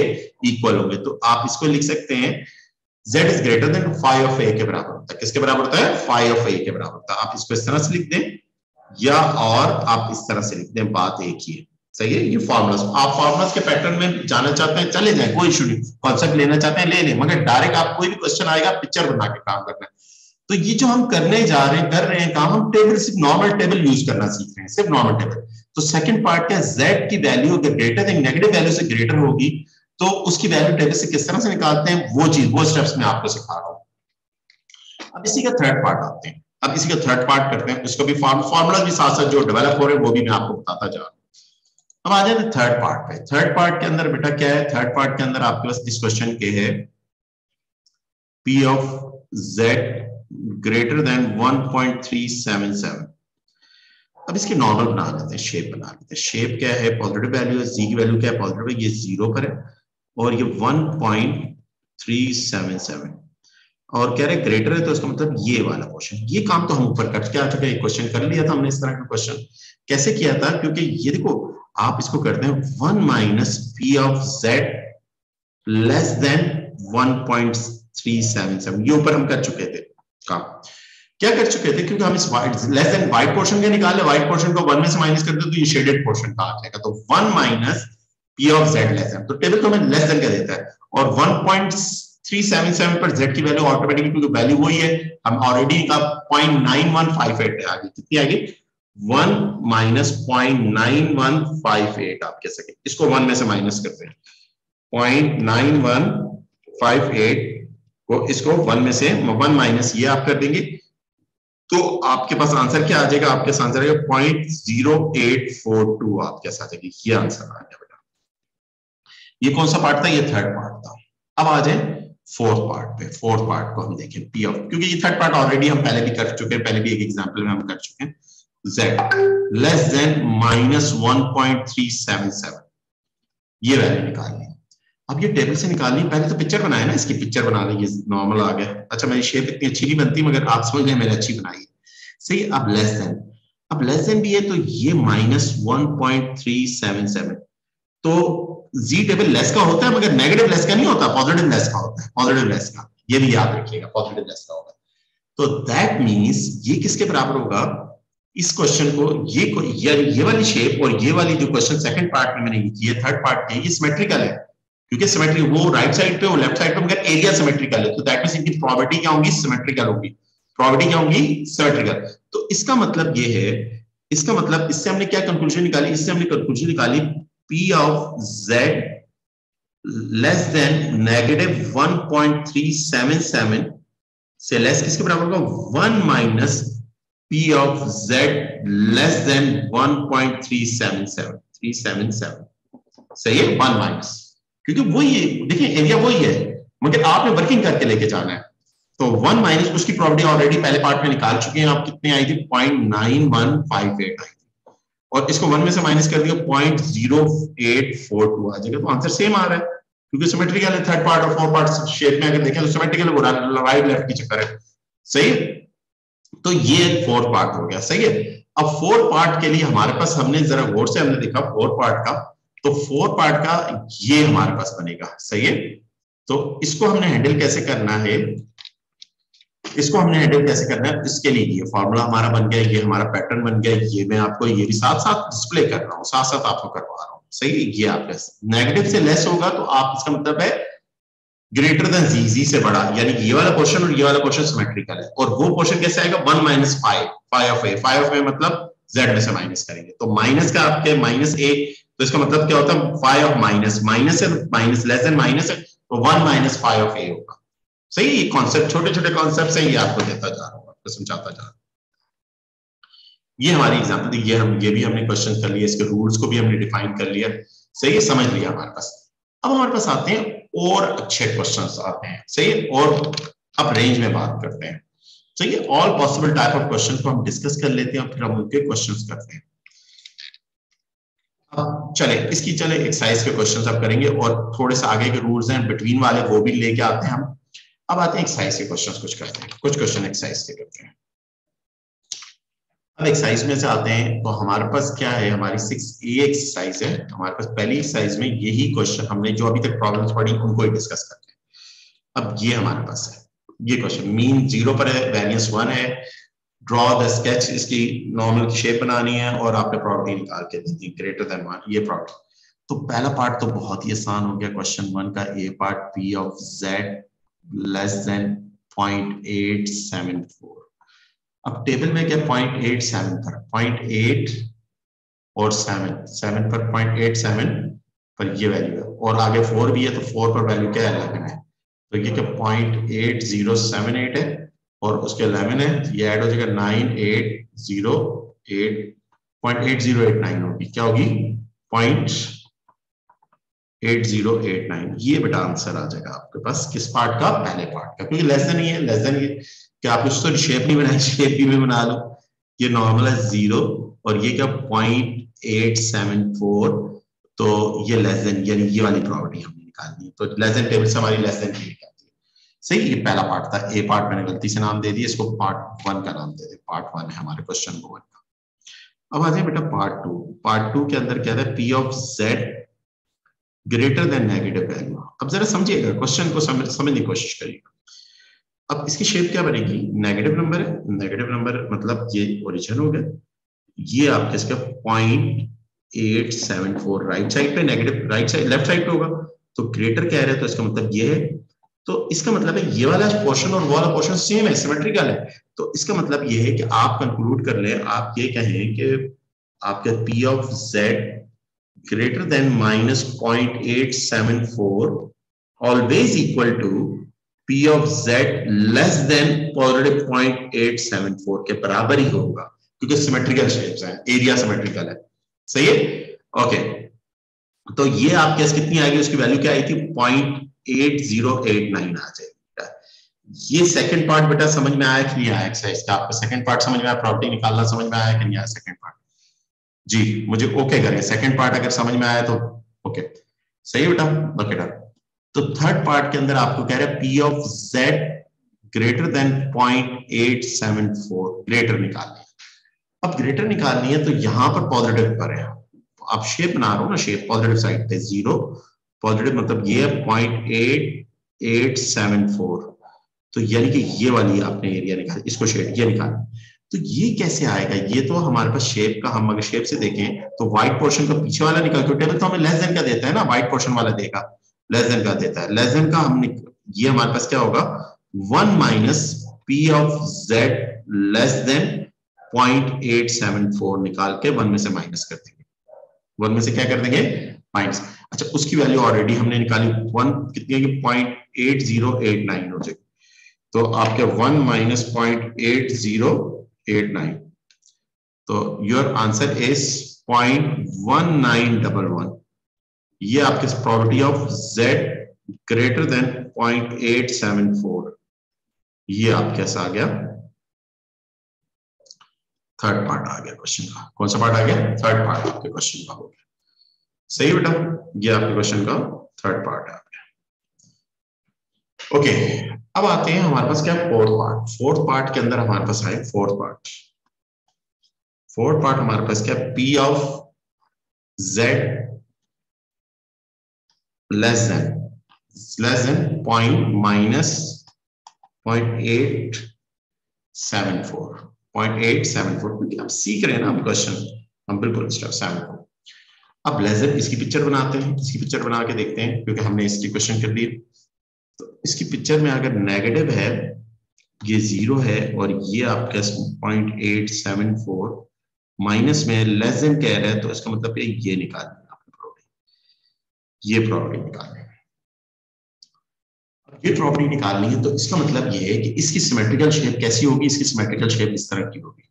इक्वल होंगे। तो आप इसको लिख सकते हैं z is greater than phi of a के बराबर होता है, किसके बराबर होता है, फाई ऑफ a के बराबर होता है। आप इसको इस तरह से लिख दें या और आप इस तरह से लिख दें, बात एक ही है, सही है। ये फॉर्मुलास, आप फॉर्मुलास के पैटर्न में जाना चाहते हैं चले जाए, कोई इशू नहीं, कॉन्सेप्ट लेना चाहते हैं ले लें, मगर डायरेक्ट आप कोई भी क्वेश्चन आएगा पिक्चर बना के काम करना है। तो ये जो हम करने जा रहे हैं, कर रहे हैं काम, हम टेबल, सिर्फ नॉर्मल टेबल यूज करना सीख रहे हैं, सिर्फ नॉर्मल टेबल। तो सेकंड पार्ट क्या, z की वैल्यू अगर ग्रेटर देन नेगेटिव वैल्यू से ग्रेटर होगी तो उसकी वैल्यू टेबल से किस तरह से निकालते हैं, वो चीज, वो स्टेप्स मैं आपको सिखा रहा हूं। अब इसी का थर्ड पार्ट आते हैं, अब इसी का थर्ड पार्ट करते हैं, उसको भी फॉर्मूला भी साथ साथ जो डेवलप हो रहे हैं वो भी मैं आपको बताता जा रहा हूं। अब आ जाते थर्ड पार्ट पे। थर्ड पार्ट के अंदर बेटा क्या है, थर्ड पार्ट के अंदर आपके पास इस क्वेश्चन के है p of z greater then 1.377। अब इसके नॉर्मल बना लेते हैं, शेप बना लेते हैं। शेप क्या है, पॉजिटिव वैल्यू है, z की वैल्यू क्या है, पॉजिटिव है, ये 0 पर है और ये 1.377 और कह रहे ग्रेटर है, तो इसका मतलब ये वाला क्वेश्चन, ये काम तो हम ऊपर कर के आ चुके हैं, क्वेश्चन कर लिया था हमने। इस तरह का क्वेश्चन कैसे किया था, क्योंकि ये देखो आप इसको करते हैं 1 minus P of z less then 1.377, ये ऊपर हम कर चुके थे काम, क्या कर चुके थे, क्योंकि हम इस लेस देन व्हाइट पोर्शन का निकाले, व्हाइट पोर्शन को 1 में से माइनस कर दो तो ये शेडेड पोर्शन का आ जाएगा, तो 1 minus P of z less then, तो टेबल तो हमें लेस देन का देता है और 1.377 पर z की वैल्यू ऑटोमेटिकली, क्योंकि वैल्यू वही है, हम ऑलरेडी का 0.9158 आ गई, कितनी आ गई, 1 माइनस 0.9158 आप कह सके, इसको 1 में से माइनस करते हैं, 0.9158 को इसको 1 में से 1 माइनस ये आप कर देंगे तो आपके पास आंसर क्या आ जाएगा, आपके पास आंसर आएगा 0.0842, आपके साथ आएगी, ये आंसर आ गया बेटा। ये कौन सा पार्ट था, ये थर्ड पार्ट था। अब आ जाए फोर्थ पार्ट पे। फोर्थ पार्ट को हम देखें पी ऑफ, क्योंकि ये थर्ड पार्ट ऑलरेडी हम पहले भी कर चुके हैं, पहले भी एक एग्जांपल में हम कर चुके हैं, z लेस देन माइनस 1.377, ये वैल्यू निकालनी। अब ये टेबल से निकालनी, पहले तो पिक्चर बनाए ना, इसकी पिक्चर बना ली, ये नॉर्मल आ गया। अच्छा मेरी शेप इतनी अच्छी नहीं बनती, मगर आप समझ गए मैंने अच्छी बनाई, सही। अब लेस देन, अब लेस देन भी है तो ये माइनस 1.377, तो जी टेबल लेस का होता है मगर नेगेटिव लेस का नहीं होता, पॉजिटिव लेस का होता है, पॉजिटिव लेस का, ये भी याद रखिएगा, पॉजिटिव लेस का होगा। तो दैट मींस ये किसके बराबर होगा, इस क्वेश्चन को, ये वाली शेप और ये वाली जो क्वेश्चन सेकंड पार्ट में मैंने की है, थर्ड पार्ट के, ये सिमेट्रिकल है, क्योंकि सिमेट्री वो राइट साइड पे, वो लेफ्ट साइड पे, मगर एरिया सिमेट्रिकल है, तो दैट मींस इनकी प्रोबेबिलिटी क्या होगी, सिमेट्रिकल होगी, प्रोबेबिलिटी क्या होगी, सिमेट्रिकल। तो इसका मतलब ये है, इसका मतलब इससे हमने क्या कंक्लूजन निकाली, इससे हमने कंक्लूजन निकाली P of Z less then negative 1.377 से लेस किसके बराबर होगा, 1 minus P of Z less then 1.377, सही है, 1 माइनस, क्योंकि वही है, देखिए एरिया वही है मगर आपने वर्किंग करके लेके जाना है। तो 1 माइनस, उसकी प्रॉपर्टी ऑलरेडी पहले पार्ट में निकाल चुके हैं आप, कितने आई थी, 0.9158 आई थी, और इसको 1 में से माइनस कर दिया 0.0842 आ जाएगा, तो आंसर सेम आ रहा है, क्योंकि सिमेट्रिकल है। थर्ड पार्ट और फोर्थ पार्ट शेप में अगर देखें तो सिमेट्रिकल, वो राइट लेफ्ट की चक्कर है, सही है। तो ये फोर्थ पार्ट हो गया, सही है। अब फोर्थ पार्ट के लिए हमारे पास, हमने जरा गौर से हमने देखा फोर्थ पार्ट का, तो फोर्थ पार्ट का ये हमारे पास बनेगा, सही है। तो इसको हमने हैंडल कैसे करना है, इसको हमने हैंडल कैसे करना है, इसके लिए ये फॉर्मूला हमारा बन गया, ये हमारा पैटर्न बन गया, ये मैं आपको ये भी साथ साथ डिस्प्ले कर रहा हूँ, साथ साथ आपको करवा रहा हूँ, सही है। ये आपका नेगेटिव से लेस होगा तो आप, इसका मतलब है ग्रेटर देन जी से बड़ा, यानी ये वाला पोर्शन और ये वाला पोर्शन सिमेट्रिकल है। और वो पोर्शन कैसे आएगा, 1 माइनस 5 ऑफ ए मतलब z में से माइनस करेंगे, तो माइनस का आपके माइनस ए, तो इसका मतलब क्या होता है, 5 ऑफ माइनस, माइनस है, माइनस लेस देन माइनस है, तो 1 माइनस 5 ऑफ ए होगा, सही। ये कॉन्सेप्ट, छोटे छोटे कॉन्सेप्ट से ये आपको देता जा रहा हूँ, आपको समझाता जा रहा हूँ। ये हमारी एग्जांपल थी, ये भी हमने क्वेश्चन कर लिया, इसके रूल्स को भी हमने डिफाइन कर लिया, सही है, समझ लिया हमारे पास। अब हमारे पास आते हैं और अच्छे क्वेश्चंस आते हैं, सही है, और अब रेंज में बात करते हैं, सही है। All possible type of question को हम डिस्कस कर लेते हैं और फिर हम उनके क्वेश्चंस करते हैं। अब चले एक्सरसाइज के क्वेश्चंस अब करेंगे और थोड़े से आगे के रूल्स हैं बिटवीन वाले वो भी लेके आते हैं हम। अब आते हैं एक्सरसाइज के क्वेश्चंस, कुछ करते हैं, कुछ क्वेश्चन एक्सरसाइज के करते हैं। अब एक्सरसाइज में से आते हैं तो हमारे पास क्या है, हमारी 6A एक्सरसाइज है हमारे पास। पहली एक्सरसाइज में यही क्वेश्चन हमने जो अभी तक प्रॉब्लम्स पढ़ी उनको ही डिस्कस करते हैं। अब ये हमारे पास है, ये क्वेश्चन मीन 0 पर है, वेरिएंस 1 है, ड्रॉ द स्केच, इसकी नॉर्मल शेप बनानी है और आपने प्रॉपर्टी निकाल के दी थी ग्रेटर देन 1, ये प्रॉपर्टी। तो पहला पार्ट तो बहुत ही आसान हो गया, क्वेश्चन 1 का A part, p of z less than 0.874। अब टेबल में क्या 0.87 पर 0.8 और 7 पर 0.87 पर ये वैल्यू है, और आगे 4 भी है तो 4 पर वैल्यू क्या है 11 है, तो ये क्या 0.8078 है और उसके 11 है, ये ऐड हो जाएगा 0.8089 होगी, क्या होगी 0.8089। ये बेटा आंसर आ जाएगा आपके पास किस पार्ट का, पहले पार्ट का, क्योंकि लेस देन ही है, लेस देन ये क्या आप उसको शेप नहीं बनाई, शेप भी में बना लो, ये नॉर्मल है 0 और ये क्या 0.874, तो ये लेस देन, यानी ये वाली प्रॉपर्टी हमने निकालनी है, तो लेस देन टेबल से हमारी लेस देन की निकालती है, सही। ये पहला पार्ट था, ए पार्ट मैंने गलती से नाम दे दिया, इसको पार्ट 1 का नाम दे दे, पार्ट 1 है हमारे क्वेश्चन 1 का। अब आ जाए बेटा पार्ट 2, पार्ट 2 के अंदर क्या था, p of z greater then negative value. अब जरा समझिएगा क्वेश्चन को, समझने की कोशिश करिएगा। अब इसकी शेप क्या बनेगी, नेगेटिव नंबर है, नेगेटिव नंबर मतलब ये ओरिजिन हो गया, ये आपके इसका 0.874 राइट साइड पे, negative right side left side पे होगा, तो ग्रेटर कह रहे हैं तो इसका मतलब ये है, तो इसका मतलब है ये वाला पोर्शन और वो वाला पोर्शन सेम है, सिमेट्रिकल है, तो इसका मतलब ये है कि आप कंक्लूड कर लें, आप ये कहें कि आपके p of z greater than minus 0.874 always equal to p of z less than positive 0.874 के बराबर ही होगा, क्योंकि सिमेट्रिकल शेप्स हैं, एरिया सिमेट्रिकल है, सही है, ओके। तो ये आपके पास कितनी आएगी, उसकी वैल्यू क्या आई थी 0.8089 आ जाएगी। ये सेकंड पार्ट बेटा समझ में आया कि नहीं आया एक्सरसाइज का, आपको सेकंड पार्ट समझ में आया, प्रॉपर्टी निकालना समझ में आया कि नहीं आया सेकंड पार्ट, जी मुझे ओके करें, सेकंड पार्ट अगर समझ में आया तो ओके, सही बेटा, ओके डन। तो थर्ड पार्ट के अंदर आपको कह रहा है p of z greater then 0.874, greater निकालनी है। अब ग्रेटर निकालनी है तो यहां पर पॉजिटिव पर है, आप शेप बना रहे हो ना, शेप पॉजिटिव साइड पे 0, पॉजिटिव मतलब ये 0.8874, तो यानी कि ये वाली आपने एरिया निकाली, इसको शेप ये निकालना, तो ये कैसे आएगा, ये तो हमारे पास शेप का, हम अगर शेप से देखें तो व्हाइट पोर्शन का पीछे वाला निकल के, टेबल तो हमें लेस देन का देता है ना, व्हाइट पोर्शन वाला देगा लेस देन का देता है, लेस देन का हम ये हमारे पास क्या होगा 1 minus p of z less than 0.874 निकाल के 1 में से माइनस कर देंगे, 1 में से क्या कर देंगे माइनस। अच्छा उसकी वैल्यू ऑलरेडी हमने निकाली, 1 कितनी है कि 0.8089 हो जाएगी, तो आपके 1 माइनस 0.8089, तो योर आंसर इज 0.1911। ये आपके property of z greater then 0.874, ये आपके पास आ गया, थर्ड पार्ट आ गया क्वेश्चन का। कौन सा पार्ट आ गया, थर्ड पार्ट आपके क्वेश्चन का हो गया, सही बेटा, ये आपके क्वेश्चन का थर्ड पार्ट आ गया, ओके। अब आते हैं हमारे पास क्या फोर्थ पार्ट, फोर्थ पार्ट के अंदर हमारे पास आए फोर्थ पार्ट हमारे पास क्या p of z less then point minus 0.874, क्योंकि आप सीख रहे हैं ना क्वेश्चन, हम बिल्कुल स्टेप 7 को। अब लेस देन इसकी पिक्चर बनाते हैं, इसकी पिक्चर बना के देखते हैं, क्योंकि हमने इसकी क्वेश्चन कर ली, तो इसकी पिक्चर में अगर नेगेटिव है, ये 0 है और ये आपका 0.874 माइनस में लेस देन कह रहा है, तो इसका मतलब ये निकालना है आपने प्रॉपर्टी, ये प्रॉपर्टी निकालनी है। ये प्रॉपर्टी निकालनी है तो इसका मतलब ये है कि इसकी सिमेट्रिकल शेप कैसी होगी, इसकी सिमेट्रिकल शेप इस तरह की होगी,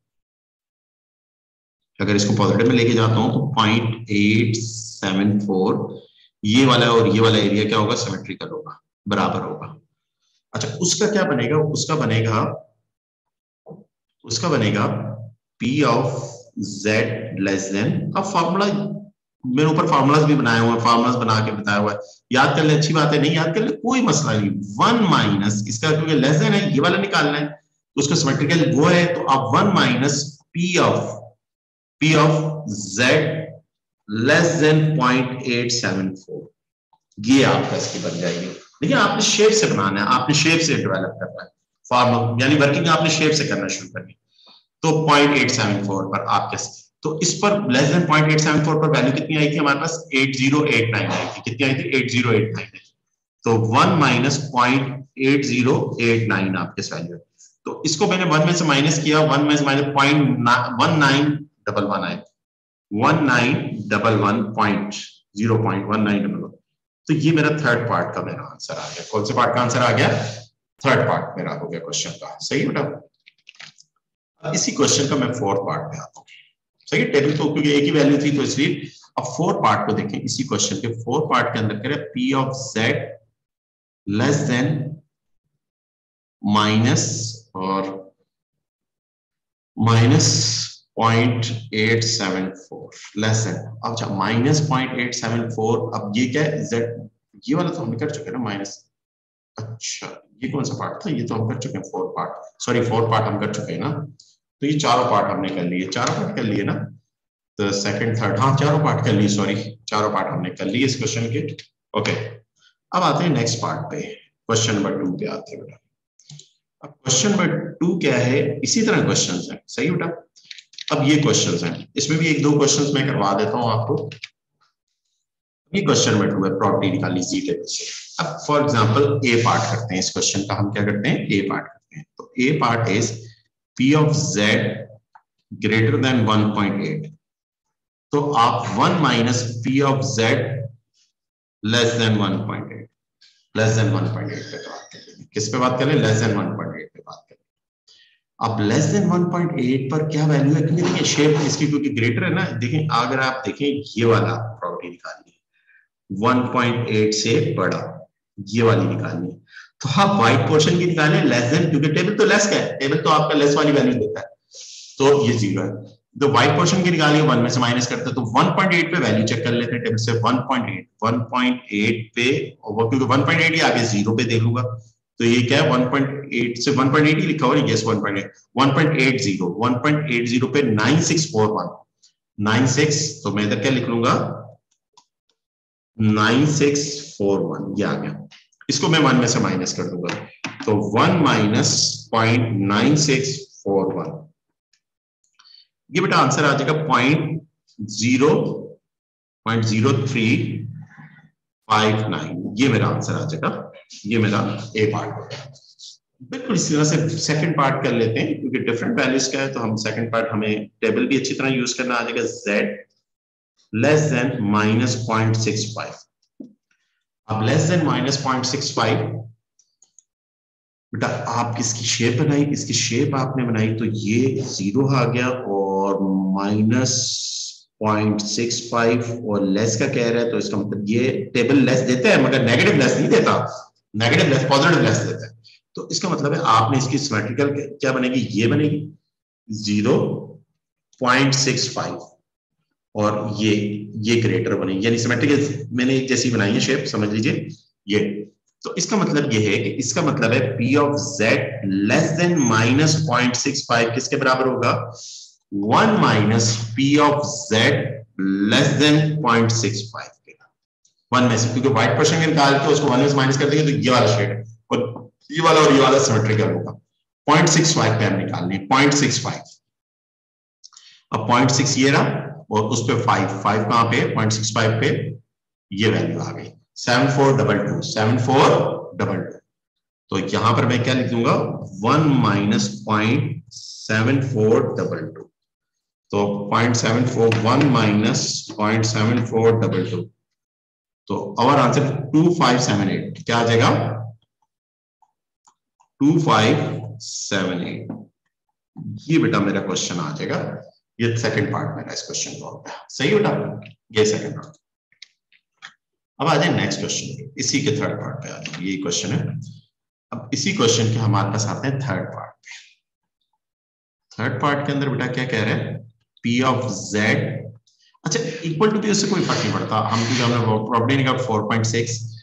अगर इसको पॉजिटिव में लेके जाता हूं तो 0.874 ये वाला और ये वाला एरिया क्या होगा, सिमेट्रिकल होगा, बराबर होगा। अच्छा उसका क्या बनेगा, उसका बनेगा P of Z less then, अब फॉर्मूला मेरे ऊपर फार्मूलाज भी बनाए हुए हैं, फार्मूलाज बना के बताया हुआ है, याद कर ले, अच्छी बात है, नहीं याद कर ले कोई मसला नहीं। 1 माइनस इसका, क्योंकि लेस देन है ये वाला निकालना है तो उसका सिमेट्रिकल वो है, तो अब 1 minus P of Z less than 0.874 ये आपका इसकी बन जाएगी। देखिए आपने शेप से बनाना है, आपने शेप से डेवलप करना है फॉर्मूला, यानी वर्किंग आपने शेप से करना शुरू करनी। तो 0.874 पर आप कैसे, तो इस पर लेस देन 0.874 पर वैल्यू कितनी आई थी हमारे पास, 8089 आई थी। कितनी आई थी, 8089 आई थी। तो 1 माइनस 0.8089 आपके वैल्यू है। तो इसको मैंने 1 में से माइनस किया, 1 में से माइनस 0.1911 आए, 1911.0.1911। तो ये मेरा थर्ड पार्ट का मेरा आंसर आ गया। कौन से पार्ट का आंसर आ गया, थर्ड पार्ट मेरा हो गया क्वेश्चन का। सही है बेटा। इसी क्वेश्चन का मैं फोर्थ पार्ट में आता हूँ। सही है, टेबल तो क्योंकि एक ही वैल्यू थी तो इसलिए। अब फोर्थ पार्ट को देखें, इसी क्वेश्चन के फोर्थ पार्ट के अंदर करें P of Z less then minus और माइनस 0.874 लेस देन, अच्छा माइनस 0.874। अब ये क्या है, Z, ये वाला तो हमने कर चुके हैं ना माइनस, अच्छा ये कौन सा पार्ट था, ये तो हम कर चुके हैं fourth part, sorry fourth part हम कर चुके हैं ना। तो ये चारों पार्ट हमने कर लिए, चारों पार्ट कर लिए ना, तो सेकंड थर्ड, हाँ चारों पार्ट कर लिए, सॉरी चारों पार्ट हमने कर लिए इस क्वेश्चन के। ओके अब आते हैं नेक्स्ट पार्ट पे, क्वेश्चन नंबर 2 पे आते हैं बेटा। अब क्वेश्चन नंबर 2 क्या है, इसी तरह क्वेश्चंस हैं। सही बेटा। अब ये क्वेश्चंस हैं, इसमें भी एक दो क्वेश्चंस मैं करवा देता हूं आपको। ये क्वेश्चन नंबर 2 है, प्रॉपर्टी निकाली Z टेबल से। अब फॉर एग्जांपल ए पार्ट करते हैं इस क्वेश्चन का, हम क्या करते हैं, ए पार्ट करते हैं। तो A part is P of Z greater than 1.8। तो आप 1 minus P of Z less than 1.8, less than 1.8 पे बात करें, किस पे बात करें, लेस देन 1.8 पे बात करें। अब लेस देन 1.8 पर क्या वैल्यू है, क्योंकि देखिए शेप इसकी क्योंकि ग्रेटर है ना, देखें अगर आप देखें ये वाला प्रॉपर्टी निकालनी है 1.8 से बड़ा, ये वाली निकालनी है, तो आप व्हाइट पोर्शन की निकालें लेस देन, क्योंकि टेबल तो लेस का है, टेबल तो आपका लेस वाली वैल्यू देता है, तो ये 0 है। तो व्हाइट पोर्शन की निकालिए, 1 में से माइनस करते हैं, तो 1.8 पे वैल्यू चेक कर लेते हैं टेबल से, 1.8 पे, और क्योंकि 1.8 ही आगे 0 पे देख लूंगा, तो ये क्या है 1.8 से 1.8 ही लिखा हुआ है, यस 1.80 पे 9641, 96, तो मैं इधर क्या लिख लूंगा 9641, ये आ गया। इसको मैं 1 में से माइनस कर दूंगा, तो 1 माइनस 0.9641, ये बेटा आंसर आ जाएगा 0.0359, ये मेरा आंसर आ जाएगा। ये मेरा ए पार्ट हो गया। बिल्कुल इसी तरह से सेकंड पार्ट कर लेते हैं, क्योंकि डिफरेंट वैल्यूज का है, तो हम सेकंड पार्ट हमें टेबल भी अच्छी तरह यूज करना आ जाएगा। Z लेस देन माइनस 0.65, अब लेस देन माइनस 0.65, बेटा आप इसकी शेप बनाई, इसकी शेप आपने बनाई, तो ये 0 आ गया और माइनस 0.65 और लेस का कह रहा है, तो इसका मतलब ये टेबल लेस देता है मगर नेगेटिव लेस नहीं देता, नेगेटिव लेस पॉजिटिव लेस देता है। तो इसका मतलब है आपने इसकी सिमेट्रिकल क्या बनेगी, ये बनेगी 0.65 और ये ग्रेटर बनेगी, यानी सिमेट्रिकल मैंने एक जैसी बनाई है शेप, समझ लीजिए ये। तो इसका मतलब ये है कि इसका मतलब है P of Z less then minus 0.65 किसके बराबर होगा, 1 minus P of Z less then 0.65 के, 1 में से, क्योंकि व्हाइट पोर्शन निकाल के उसको 1 में से माइनस कर देंगे तो ये वाला शेड और ये वाला सिमेट्रिकल होगा। 0.65 पे हम निकालने 0.65, अब 0.6 ये रहा और उस पे 5 कहां पे, 0.65 पे ये वैल्यू आ गई 7422। तो यहां पर मैं क्या लिख दूंगा 1 माइनस 0.7422, तो 0.741 माइनस 0.7422, तो आवर आंसर 2578, क्या आ जाएगा 2578, ये बेटा मेरा क्वेश्चन आ जाएगा। ये सेकंड पार्ट मेरा इस क्वेश्चन का होगा। सही बेटा, ये सेकंड पार्ट। अब आ जाए नेक्स्ट क्वेश्चन, इसी के थर्ड पार्ट पे आ जाए, ये क्वेश्चन है। अब इसी क्वेश्चन के हमारे पास आते हैं थर्ड पार्ट पे। थर्ड पार्ट के अंदर बेटा क्या कह रहे हैं, P ऑफ Z, अच्छा इक्वल टू P, उससे कोई फर्क नहीं पड़ता, हम क्योंकि हमने प्रॉपर्टी निकाला 4.6।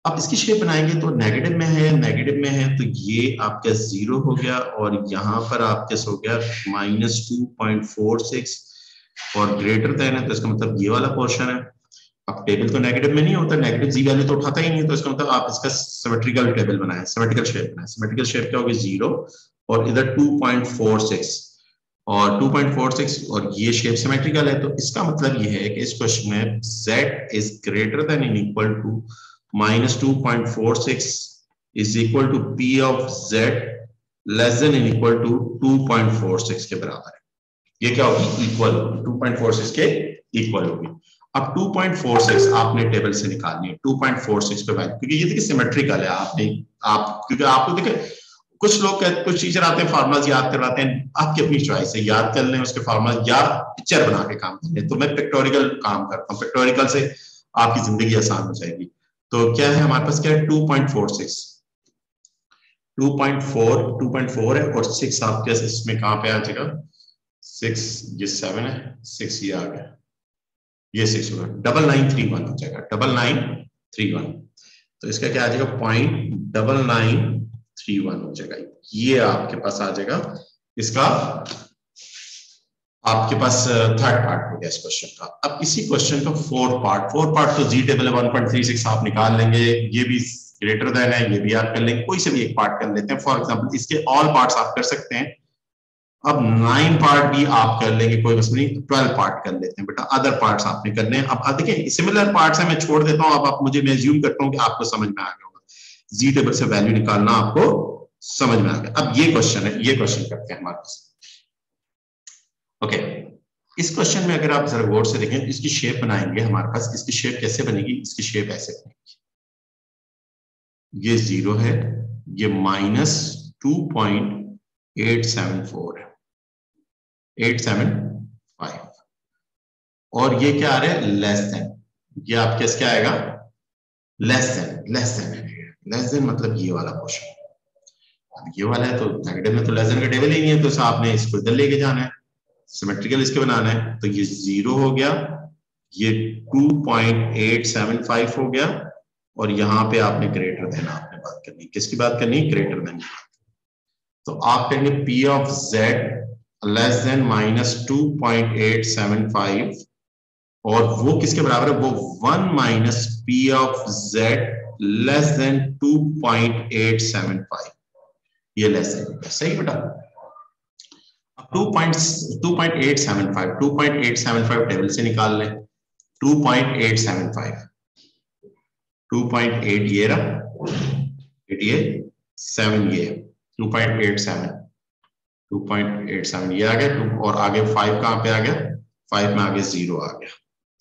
अब इसकी शेप बनाएंगे तो नेगेटिव में है, नेगेटिव में है तो ये आपका 0 हो गया, और यहाँ पर आपके हो गया -2.46, और ग्रेटर देन है तो इसका मतलब ये वाला पोर्शन है। अब टेबल तो नेगेटिव में नहीं होता, नेगेटिव जी वैल्यू तो उठाता ही नहीं, तो इसका मतलब आप इसका सिमेट्रिकल टेबल बनाए, सिमेट्रिकल शेप बनाए। सिमेट्रिकल शेप क्या होगी, 0 और इधर 2.46 और 2.46, और ये शेप सिमेट्रिकल है, तो इसका मतलब ये है कि इस क्वेश्चन में z is greater than in equal to -2.46 is equal to P of Z less than in equal to 2.46 के बराबर है। ये क्या होगी, इक्वल, 2.46 के इक्वल होगी। अब 2.46 आपने टेबल से निकालनी है, 2.46 पे वैल्यू, क्योंकि ये देखिए सिमेट्रिकल है, आपने क्योंकि आपको देखिए कुछ लोग कुछ टीचर आते हैं फार्मूलाज याद करवाते हैं, आपकी अपनी चॉइस है, याद कर लें उसके फार्मूलाज या पिक्चर बना के काम कर लें। तो मैं पिक्टोरिकल काम करता हूँ, पिक्टोरिकल से आपकी जिंदगी आसान हो जाएगी। तो क्या है हमारे पास, क्या है 2.46, 2.4 है, और 6 आपके इसमें कहां पे आ जाएगा, 6 ये 7 है, 6 ये आ गया, ये 6 होगा, 9931 हो जाएगा, 9931। तो इसका क्या आ जाएगा, 0.9931 हो जाएगा। ये आपके पास आ जाएगा, इसका आपके पास थर्ड पार्ट हो गया इस क्वेश्चन का। अब इसी क्वेश्चन का फोर्थ पार्ट तो जी टेबल है, 1.36 आप निकाल लेंगे, ये भी ग्रेटर देन है, ये भी आप कर लेंगे, कोई से भी एक पार्ट कर लेते हैं। फॉर एग्जांपल इसके ऑल पार्ट्स आप कर सकते हैं। अब 9 पार्ट भी आप कर लेंगे, कोई मसला नहीं, 12 पार्ट कर लेते हैं बेटा, अदर पार्ट्स आपने करने हैं। अब देखिए सिमिलर पार्ट्स है, मैं छोड़ देता हूं, अब आप मुझे, मैं एज्यूम करता हूं कि आपको समझ में आ गया होगा, जी टेबल से वैल्यू निकालना आपको समझ में आ गया। अब ये क्वेश्चन है, ये क्वेश्चन करते हैं हमारे पास। ओके, इस क्वेश्चन में अगर आप जरा गौर से देखें, इसकी शेप बनाएंगे हमारे पास, इसकी शेप कैसे बनेगी, इसकी शेप ऐसे बनेगी, ये 0 है, ये -2.874 है, 875, और ये क्या आ रहा है, लेस देन, ये आपके क्या आएगा, लेस देन मतलब ये वाला पोर्शन, अब ये वाला है तो नेगेटिव में तो लेस देन का टेबल ही नहीं है, तो आपने इसको इधर लेके जाना है, सिमेट्रिकल इसके बनाना है, तो ये 0 हो गया, ये 2.875 हो गया, और यहां पे आपने ग्रेटर देन आपने बात करनी, किसकी बात करनी, ग्रेटर देन। तो आप कहेंगे P of Z less then -2.875, और वो किसके बराबर है, वो 1 minus P of Z less then 2.875, ये लेस देन, सही बेटा। 2.875 टेबल से निकाल लें, 2.875, 2.8 ये रहा, 8 ये 7 ये 2.87 ये आ गया, और आगे 5 कहां पे आ गया, 5 में आगे 0 आ गया,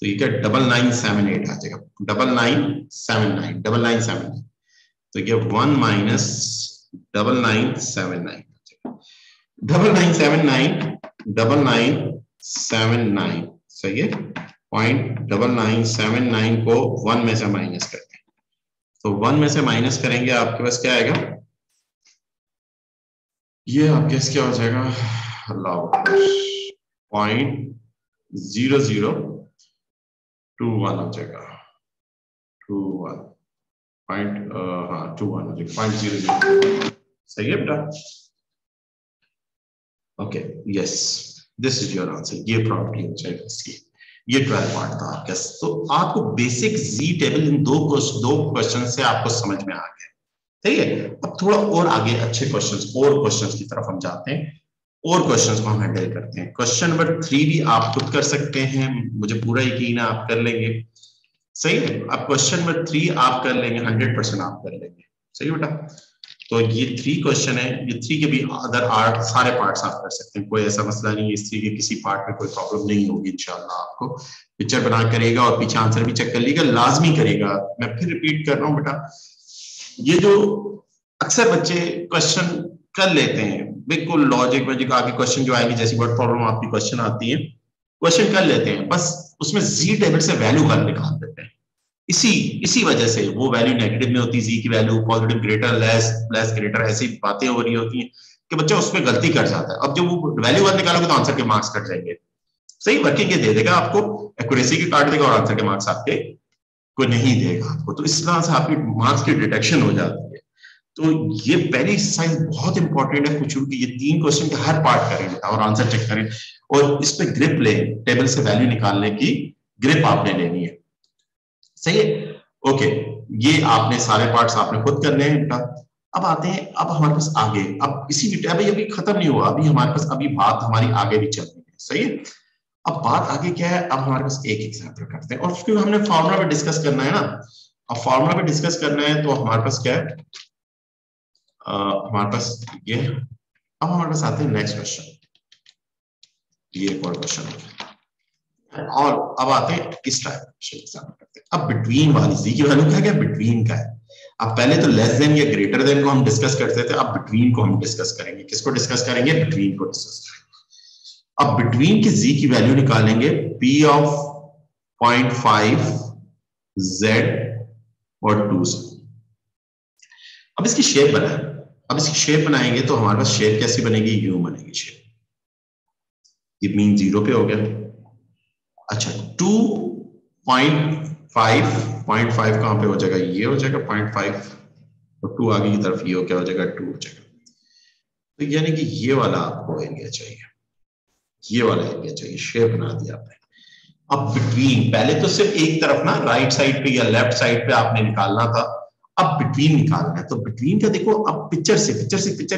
तो ये क्या 9978 आ जाएगा, 9979, तो ये 1 माइनस 9979, 9979 सही है, 0.9979 को 1 में से माइनस करते हैं, तो 1 में से माइनस करेंगे आपके पास क्या आएगा, ये आपके क्या हो जाएगा, 0.0021 हो जाएगा, 21 पॉइंट, हाँ 21 हो जाएगा, 0.00, सही है बेटा। Okay, yes, this is your answer, ये प्रॉपर्टी हो जाएगी इसकी। ये 12 पार्ट था आपका, तो आपको बेसिक जी टेबल इन दो क्वेश्चन से आपको समझ में आ गया, ठीक है। अब थोड़ा और आगे अच्छे क्वेश्चंस की तरफ हम जाते हैं, और क्वेश्चंस को हम हैंडल करते हैं। क्वेश्चन नंबर 3 भी आप खुद कर सकते हैं, मुझे पूरा यकीन है आप कर लेंगे, सही है। अब क्वेश्चन नंबर 3 आप कर लेंगे, 100% आप कर लेंगे, सही बेटा। तो ये 3 क्वेश्चन है, ये 3 के भी अदर सारे पार्ट्स आप कर सकते हैं, कोई ऐसा मसला नहीं है, इस 3 के किसी पार्ट में कोई प्रॉब्लम नहीं होगी इंशाल्लाह। आपको पिक्चर बना करेगा और पीछे आंसर भी चेक कर लीजिएगा, लाजमी करेगा। मैं फिर रिपीट कर रहा हूँ बेटा, ये जो अक्सर बच्चे क्वेश्चन कर लेते हैं, बिल्कुल लॉजिक में आगे क्वेश्चन जो आएगी, जैसी वर्ड प्रॉब्लम आपकी क्वेश्चन आती है, क्वेश्चन कर लेते हैं, बस उसमें जी टेबल से वैल्यू कर निकाल देते हैं। इसी वजह से वो वैल्यू नेगेटिव में होती है, जी की value positive, greater, less, less greater, ऐसी बातें हो रही होती हैं कि बच्चा उसमें गलती कर जाता है। अब जब वो वैल्यू कर निकालोगे तो आंसर के मार्क्स कट जाएंगे। सही वर्किंग ये दे देगा आपको, एक्यूरेसी के काट देगा और आंसर के मार्क्स आपके को नहीं देगा आपको। तो इस तरह से आपकी मार्क्स की डिटेक्शन हो जाती है। तो ये पहली एक्सरसाइज बहुत इंपॉर्टेंट है कुछ की, ये 3 क्वेश्चन के हर पार्ट करें और आंसर चेक करें और इस पे ग्रिप ले, टेबल से वैल्यू निकालने की ग्रिप आपने लेनी है। सही है, ओके, ये आपने सारे पार्ट्स आपने खुद करने हैं बेटा। अब आते हैं, अब हमारे पास आगे, अब इसी अभी खत्म नहीं हुआ, अभी हमारे पास अभी बात हमारी आगे भी चल रही है। सही है, अब बात आगे क्या है, अब हमारे पास एक एग्जांपल करते हैं और उसके हमने फॉर्मूला पे डिस्कस करना है ना। अब फॉर्मूला पे डिस्कस करना है तो हमारे पास क्या है, हमारे पास ये, अब हमारे पास आते हैं नेक्स्ट क्वेश्चन, ये एक और क्वेश्चन है और अब आते हैं इस टाइप एग्जांपल करते हैं। अब बिटवीन वाली जी की वैल्यू क्या है, बिटवीन का है। अब पहले तो लेस देन या ग्रेटर देन को हम डिस्कस करते थे, अब बिटवीन को हम डिस्कस करेंगे। किसको डिस्कस करेंगे, बिटवीन को डिस्कस करेंगे। अब बिटवीन की जी की वैल्यू निकालेंगे, P ऑफ 0.5 Z और 2 से। अब इसकी शेप बनाए, अब इसकी शेप बनाएंगे तो हमारे पास शेप कैसी बनेगी, यू बनेगी शेप। ये मीन 0 पे हो गया। अच्छा 2.5 कहां पे हो जाएगा, ये हो जाएगा 0.5 और 2 आगे की तरफ ये हो क्या हो जाएगा, 2 हो जाएगा। तो यानी कि ये वाला आपको एरिया चाहिए, ये वाला एरिया चाहिए, शेप बना दिया आपने। अब बिटवीन, पहले तो सिर्फ एक तरफ ना, राइट साइड पे या लेफ्ट साइड पे आपने निकालना था, अब बिटवीन निकालना है। तो बिटवीन का देखो, अब पिक्चर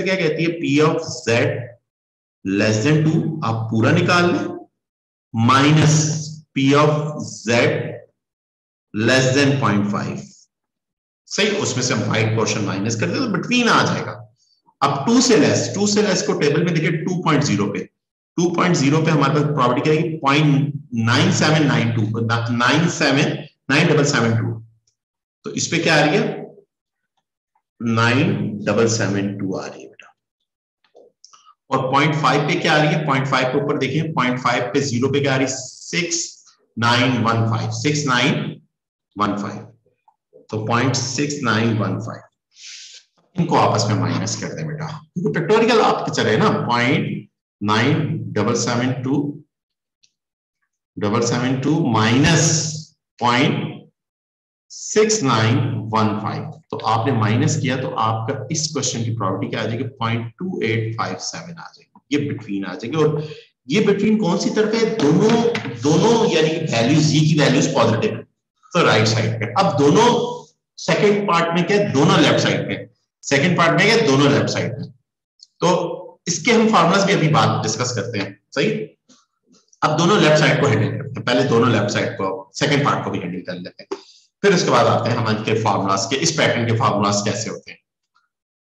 क्या कहती है, P of Z less then 2, आप पूरा निकाल लें, minus P of Z less then 0.5। सही, उसमें से हम वाइट पोर्शन माइनस कर दे तो बिटवीन आ जाएगा। अब 2 से लेस को टेबल में देखिए 2.0 पे, 2.0 पे हमारे पास प्रॉपर्टी क्या है, 0.9792 97772। तो इस पे क्या आ रही है, 9772 आ रही है बेटा। और 0.5 पे क्या आ रही है, 0.5 के ऊपर देखिए, 0.5 पे 0 पे क्या आ रही है, 6915। तो 0.6915 इनको आपस में माइनस कर दें बेटा, क्योंकि फैक्टोरियल आपके चले ना, 0.9772 माइनस 0.6915। तो आपने माइनस किया तो आपका इस क्वेश्चन की प्रॉपर्टी क्या आ जाएगी, 0.2857 आ जाएगी। ये बिटवीन आ जाएगी। और ये बिटवीन कौन सी तरफ है, दोनों यानी वैल्यूज, जी की वैल्यूज पॉजिटिव है तो राइट साइड पे। अब दोनों सेकंड पार्ट में क्या, दोनों लेफ्ट साइड पे, सेकंड पार्ट में क्या, दोनों लेफ्ट साइड पे। तो इसके हम फार्मूलाज भी अभी बात डिस्कस करते हैं। सही, अब दोनों लेफ्ट साइड को हैंडल करते हैं, पहले दोनों लेफ्ट साइड को, सेकंड पार्ट को भी हैंडल कर लेते हैं, फिर उसके बाद आते हैं हमारे के फार्मूलाज के, इस पैटर्न के फार्मूलाज कैसे होते हैं।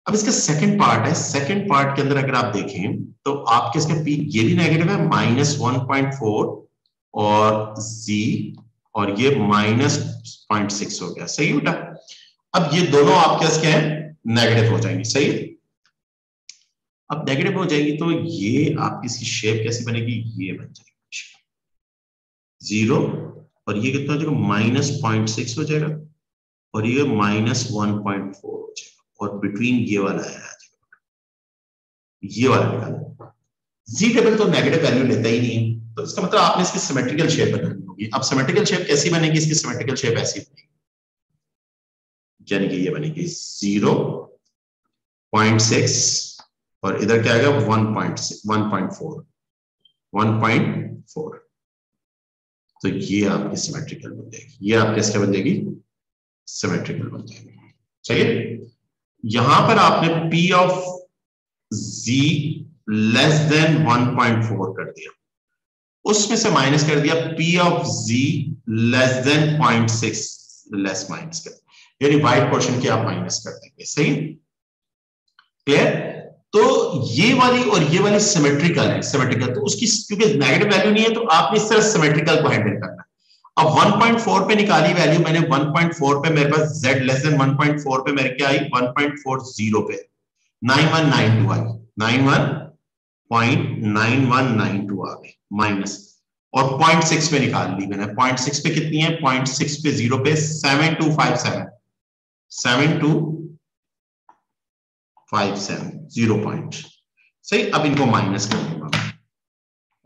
अब इसका सेकंड पार्ट है, सेकंड पार्ट के अंदर अगर आप देखें तो आपके इसका पी ये भी नेगेटिव है, -1.4 और जी, और ये -0.6 हो गया। सही बेटा, अब ये दोनों आपके क्या है, नेगेटिव हो जाएंगे। सही, अब नेगेटिव हो जाएगी तो ये आपकी इसकी शेप कैसी बनेगी, ये बन जाएगी 0, और ये कितना हो जाएगा, -0.6 हो जाएगा, और ये -1.4 हो जाएगा, और बिटवीन ये वाला है, ये वाला निकालना। जी टेबल तो नेगेटिव वैल्यू लेता ही नहीं है, तो इसका मतलब आपने इसकी सिमेट्रिकल शेप बनानी होगी। अब सिमेट्रिकल शेप कैसी बनेगी, इसकी सिमेट्रिकल शेप ऐसी बनेगी, यानी कि ये बनेगी 0.6 और इधर क्या आएगा, 1.4। तो ये आपकी सिमेट्रिकल बन जाएगी, ये आपके इसका बन जाएगी, सिमेट्रिकल बन जाएगी। चलिए, यहां पर आपने P of Z less then 1.4 कर दिया, उसमें से माइनस कर दिया P of Z less then 0.6, less minus कर, यानी वाइट पोर्शन की आप माइनस कर देंगे। सही, क्लियर। तो ये वाली और ये वाली सिमेट्रिकल है, सिमेट्रिकल तो उसकी क्योंकि नेगेटिव वैल्यू नहीं है तो आपने इस तरह सिमेट्रिकल को हैंडल करना है। अब 1.4 पे निकाली वैल्यू मैंने, 1.4 पे मेरे पास Z लेस देन 1.4 पे मेरे क्या आई, 1.40 पे 9192 आई। 91.9192 आ गई माइनस, और 0.6 पे निकाल ली मैंने। 0.6 पे कितनी है? 0.6 पे 0 पे 7257, 7257 0 पॉइंट। सही, अब इनको माइनस कर दूंगा।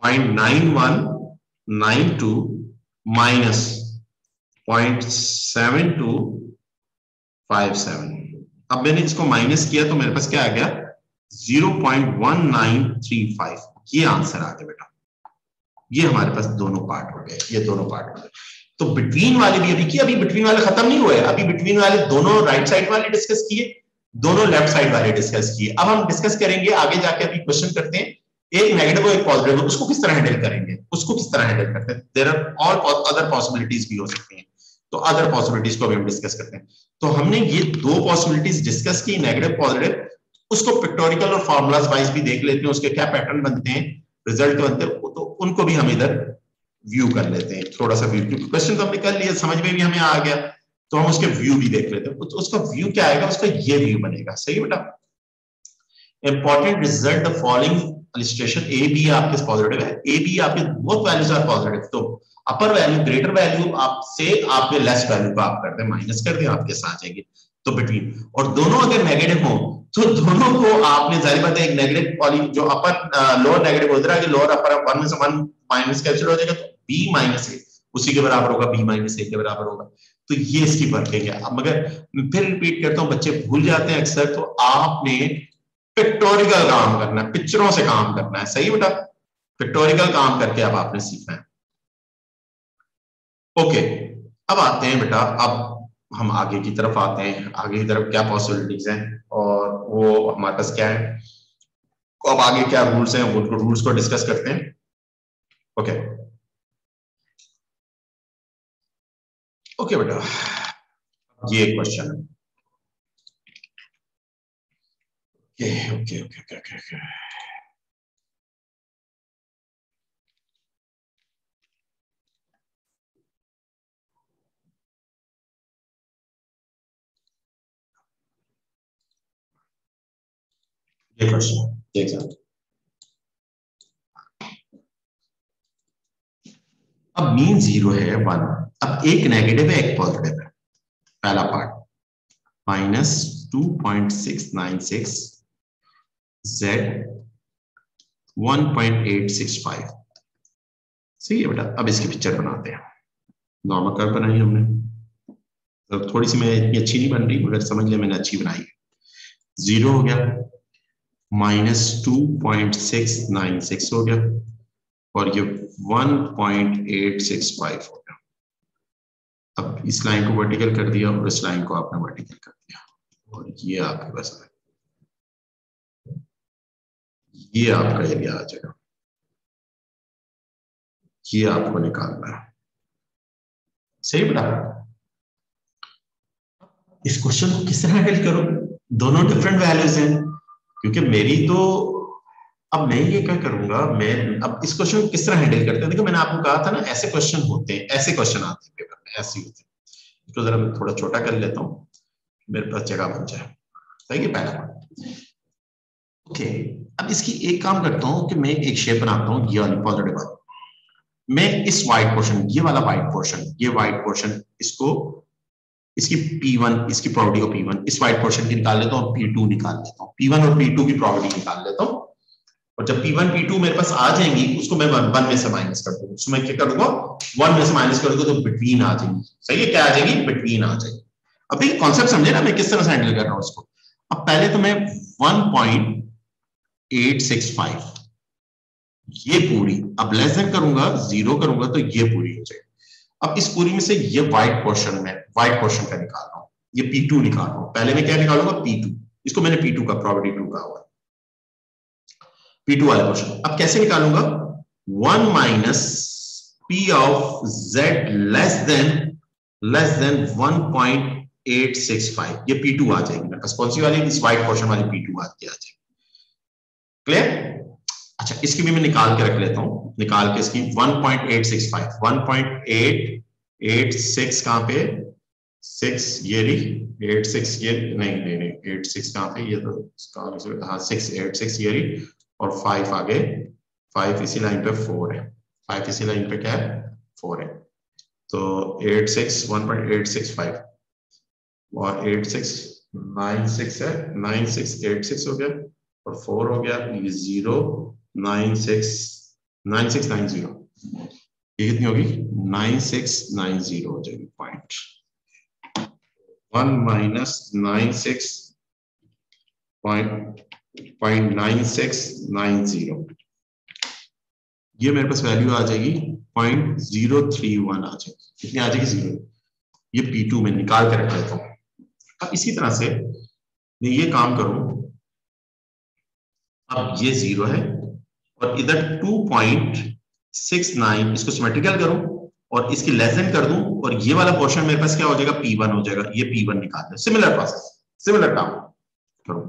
0.9192 माइनस 0.7257। अब मैंने इसको माइनस किया तो मेरे पास क्या आ गया? 0.1935। ये आंसर आ गया बेटा। ये हमारे पास दोनों पार्ट हो गए, ये दोनों पार्ट हो गए। तो बिटवीन वाले भी अभी किए, अभी बिटवीन वाले खत्म नहीं हुए, अभी बिटवीन वाले दोनों राइट साइड वाले डिस्कस किए, दोनों लेफ्ट साइड वाले डिस्कस किए। अब हम डिस्कस करेंगे आगे जाके, अभी क्वेश्चन करते हैं एक नेगेटिव और एक पॉजिटिव, उसको किस तरह हैंडल करेंगे, उसको किस तरह हैंडल करते हैं। There are all other possibilities भी हो सकती हैं, तो अदर पॉसिबिलिटीज को भी हम डिस्कस करते हैं। तो हमने ये दो पॉसिबिलिटीज डिस्कस की, नेगेटिव पॉजिटिव, उसको पिक्टोरिकल और फॉर्मूलाज वाइज भी देख लेते हैं, उसके क्या पैटर्न बनते हैं, रिजल्ट बनते हैं, तो उनको भी हम इधर व्यू कर लेते हैं थोड़ा सा व्यू, क्योंकि क्वेश्चन तो हमने कर लिया, समझ में भी हमें आ गया, तो हम उसके व्यू भी देख लेते हैं। तो उसका व्यू क्या आएगा? उसका ये व्यू बनेगा। सही बेटा, important result the following illustration, A B आपके पॉजिटिव है, ए बी आपके बोथ वैल्यूज आर पॉजिटिव, तो अपर वैल्यू ग्रेटर वैल्यू आपसे आपके लेस वैल्यू को आप करते हैं माइनस कर दें, आपके साथ जाएंगे तो बिटवीन, और दोनों अगर नेगेटिव हो तो दोनों को आपने जाहिर बात है एक नेगेटिव वाली जो अपर लोअर नेगेटिव होता है कि लोअर अपर 1 में से 1 माइनस कैंसिल हो जाएगा, तो b माइनस ए उसी के बराबर होगा, b माइनस ए के बराबर होगा। तो ये इसकी वर्किंग है। अब मगर फिर रिपीट करता हूं, बच्चे भूल जाते हैं अक्सर, तो आपने पिक्टोरिकल काम करना है, पिक्चरों से काम करना है। सही बेटा, पिक्टोरिकल काम करके अब आपने सीखना है। ओके, अब आते हैं बेटा, अब हम आगे की तरफ आते हैं, आगे की तरफ क्या पॉसिबिलिटीज हैं और वो हमारे पास क्या है, अब आगे क्या रूल्स हैं, उनको रूल्स को डिस्कस करते हैं। ओके ओके बेटा, ये क्वेश्चन है। Okay okay okay okay okay, ये क्वेश्चन देख सकते। अब मीन 0 है 1, अब एक नेगेटिव है एक पॉजिटिव है, पहला पार्ट माइनस 2.696 z 1.865। सही है बेटा, अब इसकी पिक्चर बनाते हैं। नॉर्मल कर्व बनाई हमने, तो थोड़ी सी मैं इतनी अच्छी नहीं बन रही, मगर समझ लिया मैंने अच्छी बनाई। 0 हो गया, माइनस 2.696 हो गया, और ये 1.865 हो गया। अब इस लाइन को वर्टिकल कर दिया और इस लाइन को आपने वर्टिकल कर दिया, और ये आपके पास ये आपका एरिया आ जाएगा, ये आपको निकालना है। सही बेटा, इस क्वेश्चन को किस तरह हैंडल करो, दोनों डिफरेंट वैल्यूज हैं, क्योंकि मेरी तो, अब मैं ये क्या करूंगा, मैं अब इस क्वेश्चन को किस तरह हैंडल करते हैं। देखो मैंने आपको कहा था ना, ऐसे क्वेश्चन होते हैं, ऐसे क्वेश्चन आते हैं पेपर में, ऐसे होते हैं। इसको जरा मैं थोड़ा छोटा कर लेता हूँ, मेरे पास जगह बन जाए। सही है, पहला पार्ट। ओके, अब इसकी एक काम करता हूँ कि मैं एक शेप बनाता हूँ, ये वाली पॉजिटिव वाली, मैं इस व्हाइट पोर्शन, ये वाला व्हाइट पोर्शन, ये व्हाइट पोर्शन, इसको इसकी P1, इसकी प्रॉपर्टी को P1 इस व्हाइट पोर्शन की निकाल लेता हूँ, P2 निकाल लेता हूँ, P1 और P2 की प्रॉपर्टी निकाल लेता हूँ, और जब P1 P2 मेरे पास आ जाएंगी, उसको मैं 1 में से माइनस कर दूंगा, उसमें क्या करूंगा, 1 में से माइनस कर दूंगा, तो बिटवीन आ जाएंगी। सही है, क्या आ जाएगी, बिटवीन आ जाएगी। अब ये कॉन्सेप्ट समझे ना मैं किस तरह से हैंडल कर रहा हूँ उसको। अब पहले तो मैं 1.865 ये पूरी, अब लेस देन करूंगा, 0 करूंगा तो ये पूरी हो जाएगी। अब इस पूरी में से ये व्हाइट पोर्शन में, व्हाइट पोर्शन का निकाल रहा हूं, ये P2 निकाल रहा हूं। पहले मैं क्या निकालूंगा, P2, इसको मैंने P2 का प्रॉपर्टी 2 का हुआ, P2 वाला पोर्शन। अब कैसे निकालूंगा, 1 minus P of Z less then 1.865, ये P2 आ जाएगी मेरे पास। कौन सी वाली, इस व्हाइट पोर्शन वाली P2 आ जाएगी। क्लियर? अच्छा, इसकी भी मैं निकाल के रख लेता हूं, निकाल के इसकी 1.865, 1.886 कहां पे, 6 ये रही, 8 6 ये नहीं 8 6 कहाँ पे, ये तो हाँ 6 8 6 ये रही, और 5 आगे, 5 इसी लाइन पे 4 है, 5 इसी लाइन पे क्या है 4 है, तो 8 6 1.865 और 8 6 9 6 है, 9 6 8 6 हो गया और 4 हो गया, ये 0 9 6 9 6 9 0, ये कितनी होगी 9 6 9 0 हो जाएगी पॉइंट 1 माइनस 9 6 0.9690, ये मेरे पास वैल्यू आ जाएगी 0.031 आ जाएगी, कितनी आ जाएगी 0, ये P2 में निकाल कर रख लेता हूं। अब इसी तरह से मैं ये काम करूं, अब ये 0 है और इधर 2.69 इसको सिमेट्रिकल करूं और इसकी लेस देन कर दूं और ये वाला पोर्शन मेरे पास क्या हो जाएगा P1 हो जाएगा, ये P1 निकाल दे, सिमिलर प्रोसेस सिमिलर काम करूं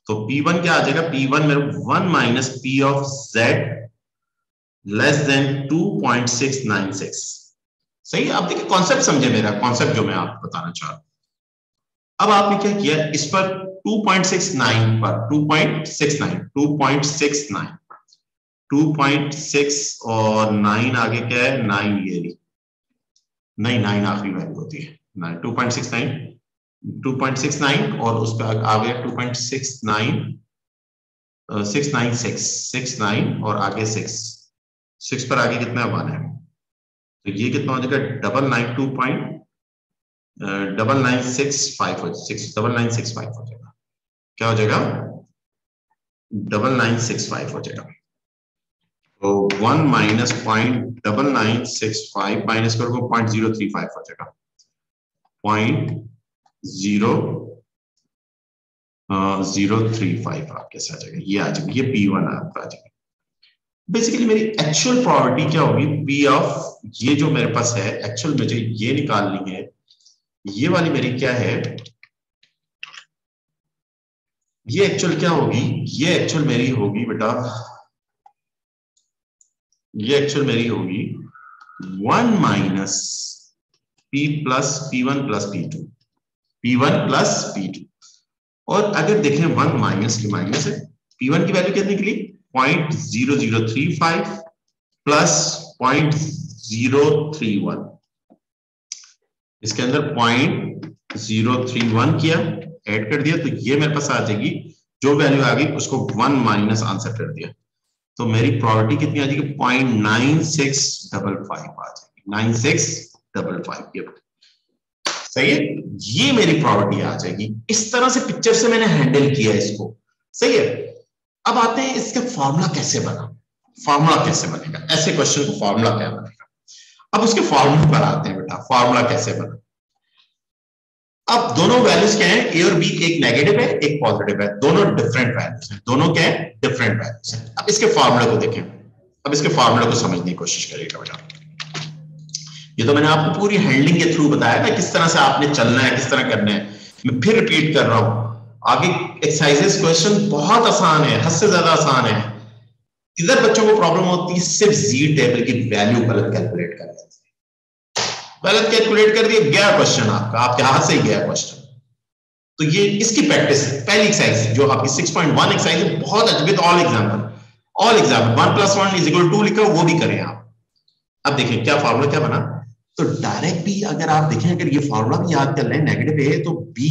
तो P1 क्या आ जाएगा, P1 मेरे 1 minus P of Z less then 2.696, सही है। अब देखिए कॉन्सेप्ट समझे, मेरा कॉन्सेप्ट जो मैं आपको बताना चाह रहा हूं। अब आपने क्या किया, इस पर 2.69 पर 2.6 और 9 आगे क्या है 9, ये नहीं 9 आखिरी वैल्यू होती है 9, 2.69 और उस पर आगे 696 और आगे 6 पर आगे कितना 1 है, तो ये कितना हो जाएगा 9965 हो जाएगा, क्या हो जाएगा 9965 हो जाएगा, तो 1 माइनस 0.9965 माइनस करोगे 0.035 हो जाएगा, 0.035 आपके साथ आ जाएगा, ये आ जाएगा, ये P1 आपका आ जाएगा। बेसिकली मेरी एक्चुअल प्रोबेबिलिटी क्या होगी, P ऑफ ये जो मेरे पास है एक्चुअल मुझे ये निकालनी है, ये वाली मेरी क्या है, ये एक्चुअल क्या होगी, ये एक्चुअल मेरी होगी बेटा, ये एक्चुअल मेरी होगी 1 minus P plus P1 plus P2, P1 plus P2, और अगर देखें 1 माइनस की माइनस है, P1 की वैल्यू कितनी निकली 0.0035 प्लस 0.031, इसके अंदर 0.031 किया, ऐड कर दिया, तो ये मेरे पास आ जाएगी, जो वैल्यू आ गई उसको 1 माइनस आंसर कर दिया, तो मेरी प्रोबेबिलिटी कितनी आ जाएगी 0.9655 आ जाएगी, 9655, ये सही है, ये मेरी प्रोबेबिलिटी आ जाएगी। इस तरह से पिक्चर से मैंने हैंडल किया इसको, सही है। अब आते हैं इसका फॉर्मूला कैसे बना, फॉर्मूला कैसे बनेगा, ऐसे क्वेश्चन को फॉर्मूला क्या बनेगा। अब उसके फॉर्मूले पर आते हैं बेटा, फॉर्मूला कैसे बना। अब दोनों वैल्यूज क्या है, ए और बी, एक नेगेटिव है एक पॉजिटिव है, दोनों डिफरेंट वैल्यूज हैं, दोनों क्या है डिफरेंट वैल्यूज हैं। अब इसके फॉर्मूले को देखें, अब इसके फॉर्मूले को समझने की कोशिश करिएगा बेटा। ये तो मैंने आपको पूरी हैंडलिंग के थ्रू बताया ना, किस तरह से आपने चलना है, किस तरह करना है। मैं फिर रिपीट कर रहा हूं, आगे एक्सरसाइजेस क्वेश्चन बहुत आसान है, हद से ज्यादा आसान है। इधर बच्चों को प्रॉब्लम होती है सिर्फ जी टेबल की वैल्यू गलत कैलकुलेट कर देते हैं, गलत कैलकुलेट कर दिया, गया क्वेश्चन आपका, आपके हाथ से ही गया क्वेश्चन। तो ये इसकी प्रैक्टिस है, पहली एक्सरसाइज जो आपकी 6.1 एक्सरसाइज है, बहुत अच्छी विद ऑल एग्जाम्पल 1 + 1 = 2 लिखा, वो भी करें आप। अब देखिए क्या फॉर्मूला क्या बना, तो डायरेक्ट भी अगर आप देखें, अगर ये फॉर्मूला भी याद कर लें, नेगेटिव है तो बी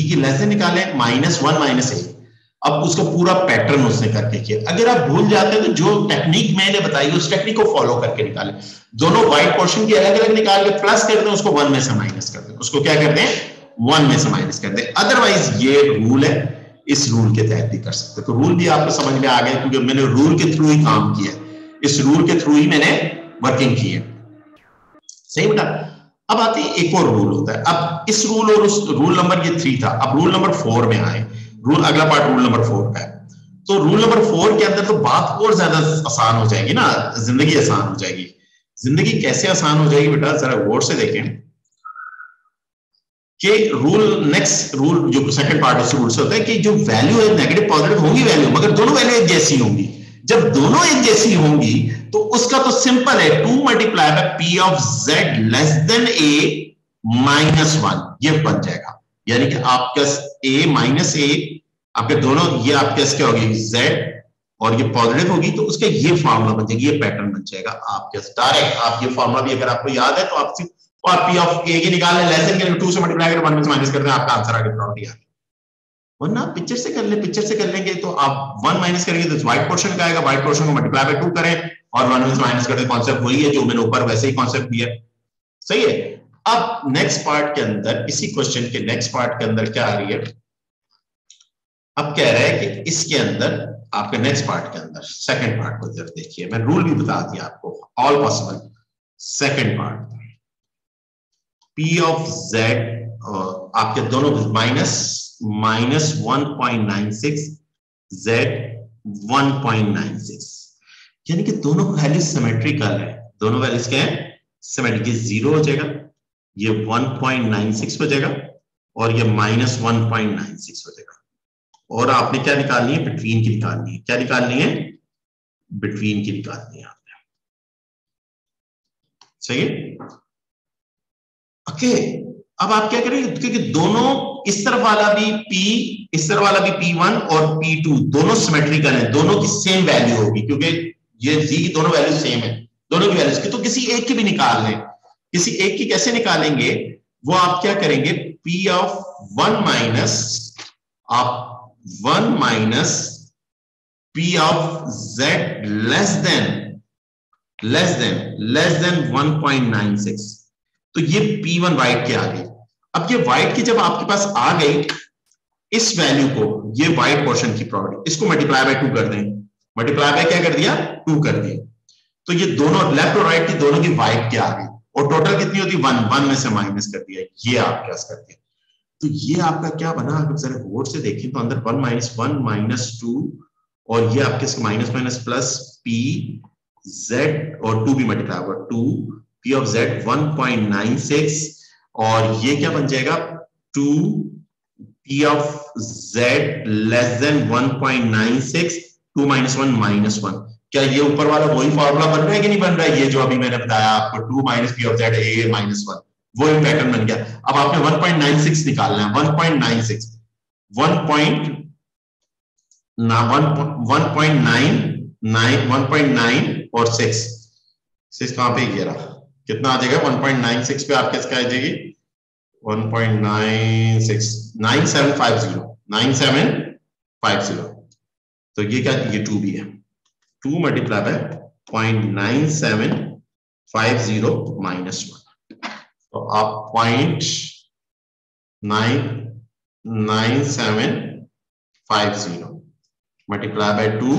की लेस देन निकालें, -1 - a, अब उसका पूरा पैटर्न उसने करके किया। अगर आप भूल जाते हैं तो जो टेक्निक मैंने बताई उस टेक्निक को फॉलो करके निकालें, दोनों व्हाइट पोर्शन की अलग अलग निकाल के प्लस कर दें, उसको 1 में से माइनस कर दें, उसको क्या कर दें 1 में से माइनस कर दें। अदरवाइज ये रूल है, इस रूल के तहत भी कर सकते, तो रूल भी आपको समझ में आ गया, क्योंकि मैंने रूल के थ्रू ही काम किया, इस रूल के थ्रू ही मैंने वर्किंग की है, सही बेटा। अब आते हैं एक और रूल होता है, अब इस रूल और उस रूल नंबर ये 3 था, अब रूल नंबर 4 में आए, रूल अगला पार्ट रूल नंबर 4 का है। तो रूल नंबर 4 के अंदर तो बात और ज्यादा आसान हो जाएगी ना, जिंदगी आसान हो जाएगी। जिंदगी कैसे आसान हो जाएगी बेटा, जरा गौर से देखें कि रूल, नेक्स्ट रूल जो सेकंड पार्ट उस रूल से होता है कि जो वैल्यू है नेगेटिव पॉजिटिव होंगी वैल्यू, मगर दोनों वैल्यू एक जैसी होंगी। जब दोनों एक जैसी होंगी तो उसका तो सिंपल है, 2 × P of Z < A -1 ये बन जाएगा, यानी कि आपका a माइनस ए आपके दोनों ये आपके क्या होगी z और ये पॉजिटिव होगी, तो उसका ये फॉर्मूला बन जाएगा, ये पैटर्न बन जाएगा आपके डायरेक्ट। आप ये फॉर्मूला भी अगर आपको याद है तो आप और p ऑफ a की निकालने लेस देन के 2 से मल्टीप्लाई करके 1 में से माइनस करते हैं, आपका आंसर आ गया, प्रॉपर्टी आ गई। वरना पिक्चर से कर ले, पिक्चर से कर लेंगे तो आप 1 माइनस करेंगे तो व्हाइट पोर्शन का आएगा, व्हाइट पोर्शन को मल्टीप्लाई बाय 2 करें और 1 में से माइनस करते, कॉन्सेप्ट वही है जो मैंने ऊपर वैसे ही कॉन्सेप्ट दिया, सही है। अब नेक्स्ट पार्ट के अंदर, इसी क्वेश्चन के नेक्स्ट पार्ट के अंदर क्या आ रही है, अब कह रहा है कि इसके अंदर आपके नेक्स्ट पार्ट के अंदर सेकंड पार्ट को जरा देखिए, मैं रूल भी बता दिया आपको, all possible. Second part p of z आपके दोनों माइनस 1.96 z 1.96, यानी कि दोनों वैल्यू सिमेट्रिकल है, दोनों वैल्यूज क्या है सिमेट्रिक, 0 हो जाएगा, ये 1.96 हो जाएगा और ये माइनस 1.96 हो जाएगा। और आपने क्या निकालनी है, बिटवीन की निकालनी है, क्या निकालनी है, बिटवीन की निकालनी है आपने, सही है। ओके, अब आप क्या करेंगे, क्योंकि दोनों इस तरफ वाला भी p, इस तरफ वाला भी p1 और p2 दोनों सिमेट्रिकल है, दोनों की सेम वैल्यू होगी, क्योंकि ये z की दोनों वैल्यू सेम है, दोनों की वैल्यूज की, तो किसी एक की भी निकाल लें। किसी एक की कैसे निकालेंगे, वो आप क्या करेंगे, p ऑफ 1 माइनस आप 1 minus p of z less then 1.96, तो ये p1 वाइट की आ गई। अब ये वाइट की जब आपके पास आ गई, इस वैल्यू को, ये वाइट पोर्शन की प्रॉपर्टी, इसको मल्टीप्लाई बाय 2 कर दें, मल्टीप्लाई बाय क्या कर दिया 2 कर दिया, तो ये दोनों लेफ्ट और राइट की दोनों की वाइट की आ गई, और टोटल कितनी होती है 1 में से माइनस कर दिया, ये आप क्या कर दिया, तो ये आपका क्या बना, अगर जरा गौर से देखें तो अंदर 1 माइनस 2 और ये आपके minus minus plus p z और 2 भी मल्टीप्लाई होगा, 2 p ऑफ z 1.96 और ये क्या बन जाएगा 2 p of z less then 1.96, 2 minus 1 minus 1। क्या ये ऊपर वाला वही फॉर्मूला बन रहा है कि नहीं बन रहा है, ये जो अभी मैंने बताया आपको 2 minus p of z a minus 1, वो पैटर्न बन गया। अब आपने 1.96 निकालना है, 1.96 1.9 और 6 कहां पे, ये रहा, कितना आ जाएगा 1.96 पे आपके इसका आ जाएगी 1.96 9750, तो ये क्या, ये 2 भी है, 2 मल्टीप्लाई बाय 0.9750 माइनस 1, तो आप 0.99750 मल्टीप्लाई बाय 2,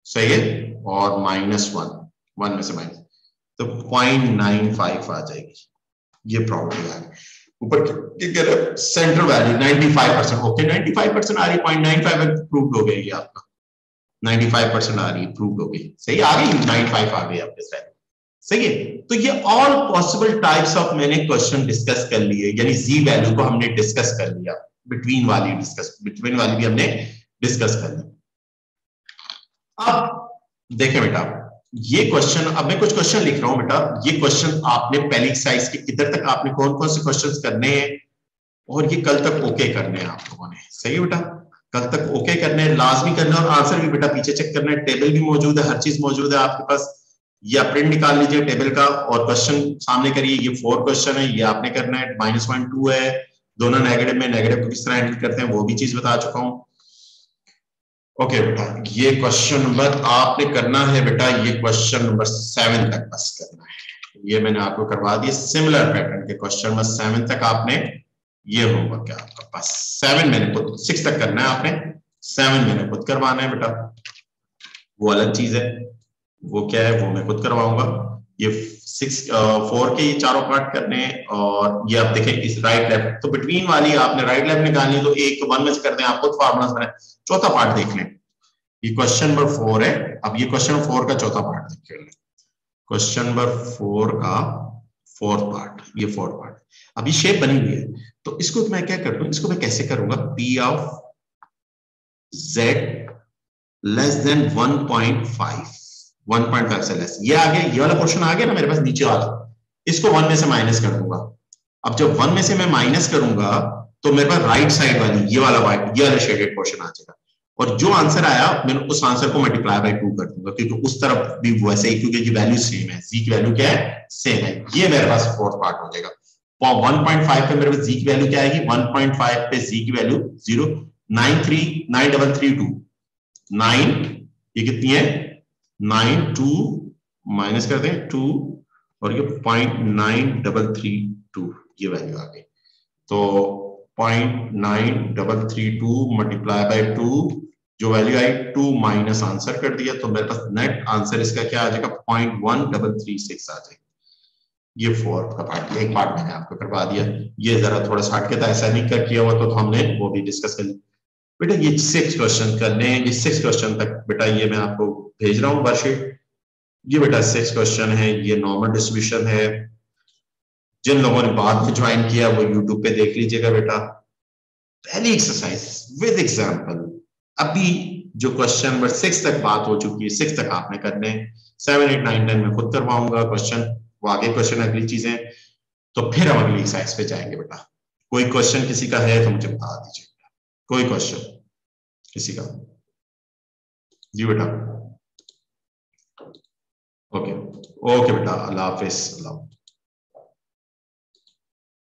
सही है, और माइनस 1 में से माइनस, तो 0.95 आ जाएगी, ये प्रॉपर्टी आ गई। ऊपर सेंट्रल वैल्यू 95%, ओके 95% आ रही, 0.95 प्रूव्ड हो गई, ये आपका 95% आ रही है, प्रूव्ड हो गई, सही आ गई, 95 आ गई आपके साथ, सही है। तो ये ऑल पॉसिबल टाइप्स ऑफ मैंने क्वेश्चन डिस्कस कर लिए, यानी जी वैल्यू को हमने डिस्कस कर लिया, बिटवीन वाली भी हमने डिस्कस कर ली। अब देखें बेटा, ये क्वेश्चन, अब मैं कुछ क्वेश्चन लिख रहा हूं बेटा, ये क्वेश्चन आपने पहली एक्सरसाइज के इधर तक आपने कौन कौन से क्वेश्चंस करने हैं, और ये कल तक ओके करने हैं आप लोगों ने, सही है बेटा, कल तक ओके करने हैं, लाजमी करने, और आंसर भी बेटा पीछे चेक करना है, टेबल भी मौजूद है, हर चीज मौजूद है आपके पास, ये प्रिंट निकाल लीजिए टेबल का और क्वेश्चन सामने करिए। ये 4 क्वेश्चन है, ये आपने करना है, -2 है, दोनों नेगेटिव में, नेगेटिव को किस तरह हैंडल करते हैं वो भी चीज बता चुका हूं। ओके बेटा, ये क्वेश्चन नंबर आपने करना है बेटा, ये क्वेश्चन नंबर 7 तक बस करना है, ये मैंने आपको करवा दिया, सिमिलर पैटर्न के क्वेश्चन नंबर 7 तक आपने, ये होमवर्क है आपका पास, 7 मैंने खुद, 6 तक करना है आपने, 7 मैंने खुद करवाना है बेटा, वो अलग चीज है, वो क्या है वो मैं खुद करवाऊंगा। ये 4 के ये चारों पार्ट करने हैं, और ये आप देखें इस राइट लेफ्ट, तो बिटवीन वाली आपने राइट लेफ्ट निकालनी है, तो एक 1 में से कर दें, आप खुद फार्मूलास बनाए। चौथा पार्ट देख लें, ये क्वेश्चन नंबर 4 है, अब ये क्वेश्चन 4 का चौथा पार्ट देख लें, क्वेश्चन नंबर 4 का 4th पार्ट, ये 4th पार्ट, अब ये शेप बनी हुई है, तो इसको मैं क्या कर दूं, इसको मैं कैसे करूंगा, p of z less then 1.5 से लेस, ये आ गया, ये वाला क्वेश्चन आ गया ना मेरे पास नीचे वाला, इसको 1 में से माइनस कर दूंगा, अब जब 1 में से मैं माइनस करूंगा तो मेरे पास राइट साइड वाली ये वाला शेडेड पोर्शन आ जाएगा, और जो आंसर आया मैं उस आंसर को मल्टीप्लाई बाय 2 कर दूंगा, क्योंकि उस तरफ भी वैसे ही, क्योंकि वैल्यू सेम है, जी की वैल्यू क्या है, सेम है। ये मेरे पास फोर्थ पार्ट हो जाएगा। 1.5 पे मेरे पास जी की वैल्यू क्या आएगी, 1.5 पे जी की वैल्यू 0, 9332 9, ये कितनी है 92 माइनस कर दें 2, और ये 0.9332 ये वैल्यू आ गई। तो 0.9332 मल्टीप्लाई बाय 2, जो वैल्यू आई 2 माइनस आंसर कर दिया, तो मेरे पास नेट आंसर इसका क्या आ जाएगा 0.1336 आ जाएगा। ये फोर्थ का पार्ट, एक पार्ट मैंने आपको करवा दिया। ये जरा थोड़ा सा हटके था, ऐसा नहीं कर किया हुआ तो हमने वो भी डिस्कस कर लिया। बेटा ये 6 क्वेश्चन करने हैं, ये 6 क्वेश्चन तक बेटा ये मैं आपको भेज रहा हूँ वर्कशीट। ये बेटा 6 क्वेश्चन है, ये नॉर्मल डिस्ट्रीब्यूशन है। जिन लोगों ने बाद में ज्वाइन किया वो यूट्यूब पे देख लीजिएगा बेटा। पहली एक्सरसाइज विद एग्जांपल, अभी जो क्वेश्चन नंबर 6 तक बात हो चुकी है, 6 तक आपने करने, 7 8 9 10 में खुद करवाऊंगा क्वेश्चन, वो आगे क्वेश्चन अगली चीजें, तो फिर हम अगली एक्सरसाइज पे जाएंगे बेटा। कोई क्वेश्चन किसी का है तो मुझे बता दीजिए, कोई क्वेश्चन किसी का? जी बेटा, ओके ओके बेटा, अल्लाह हाफिज।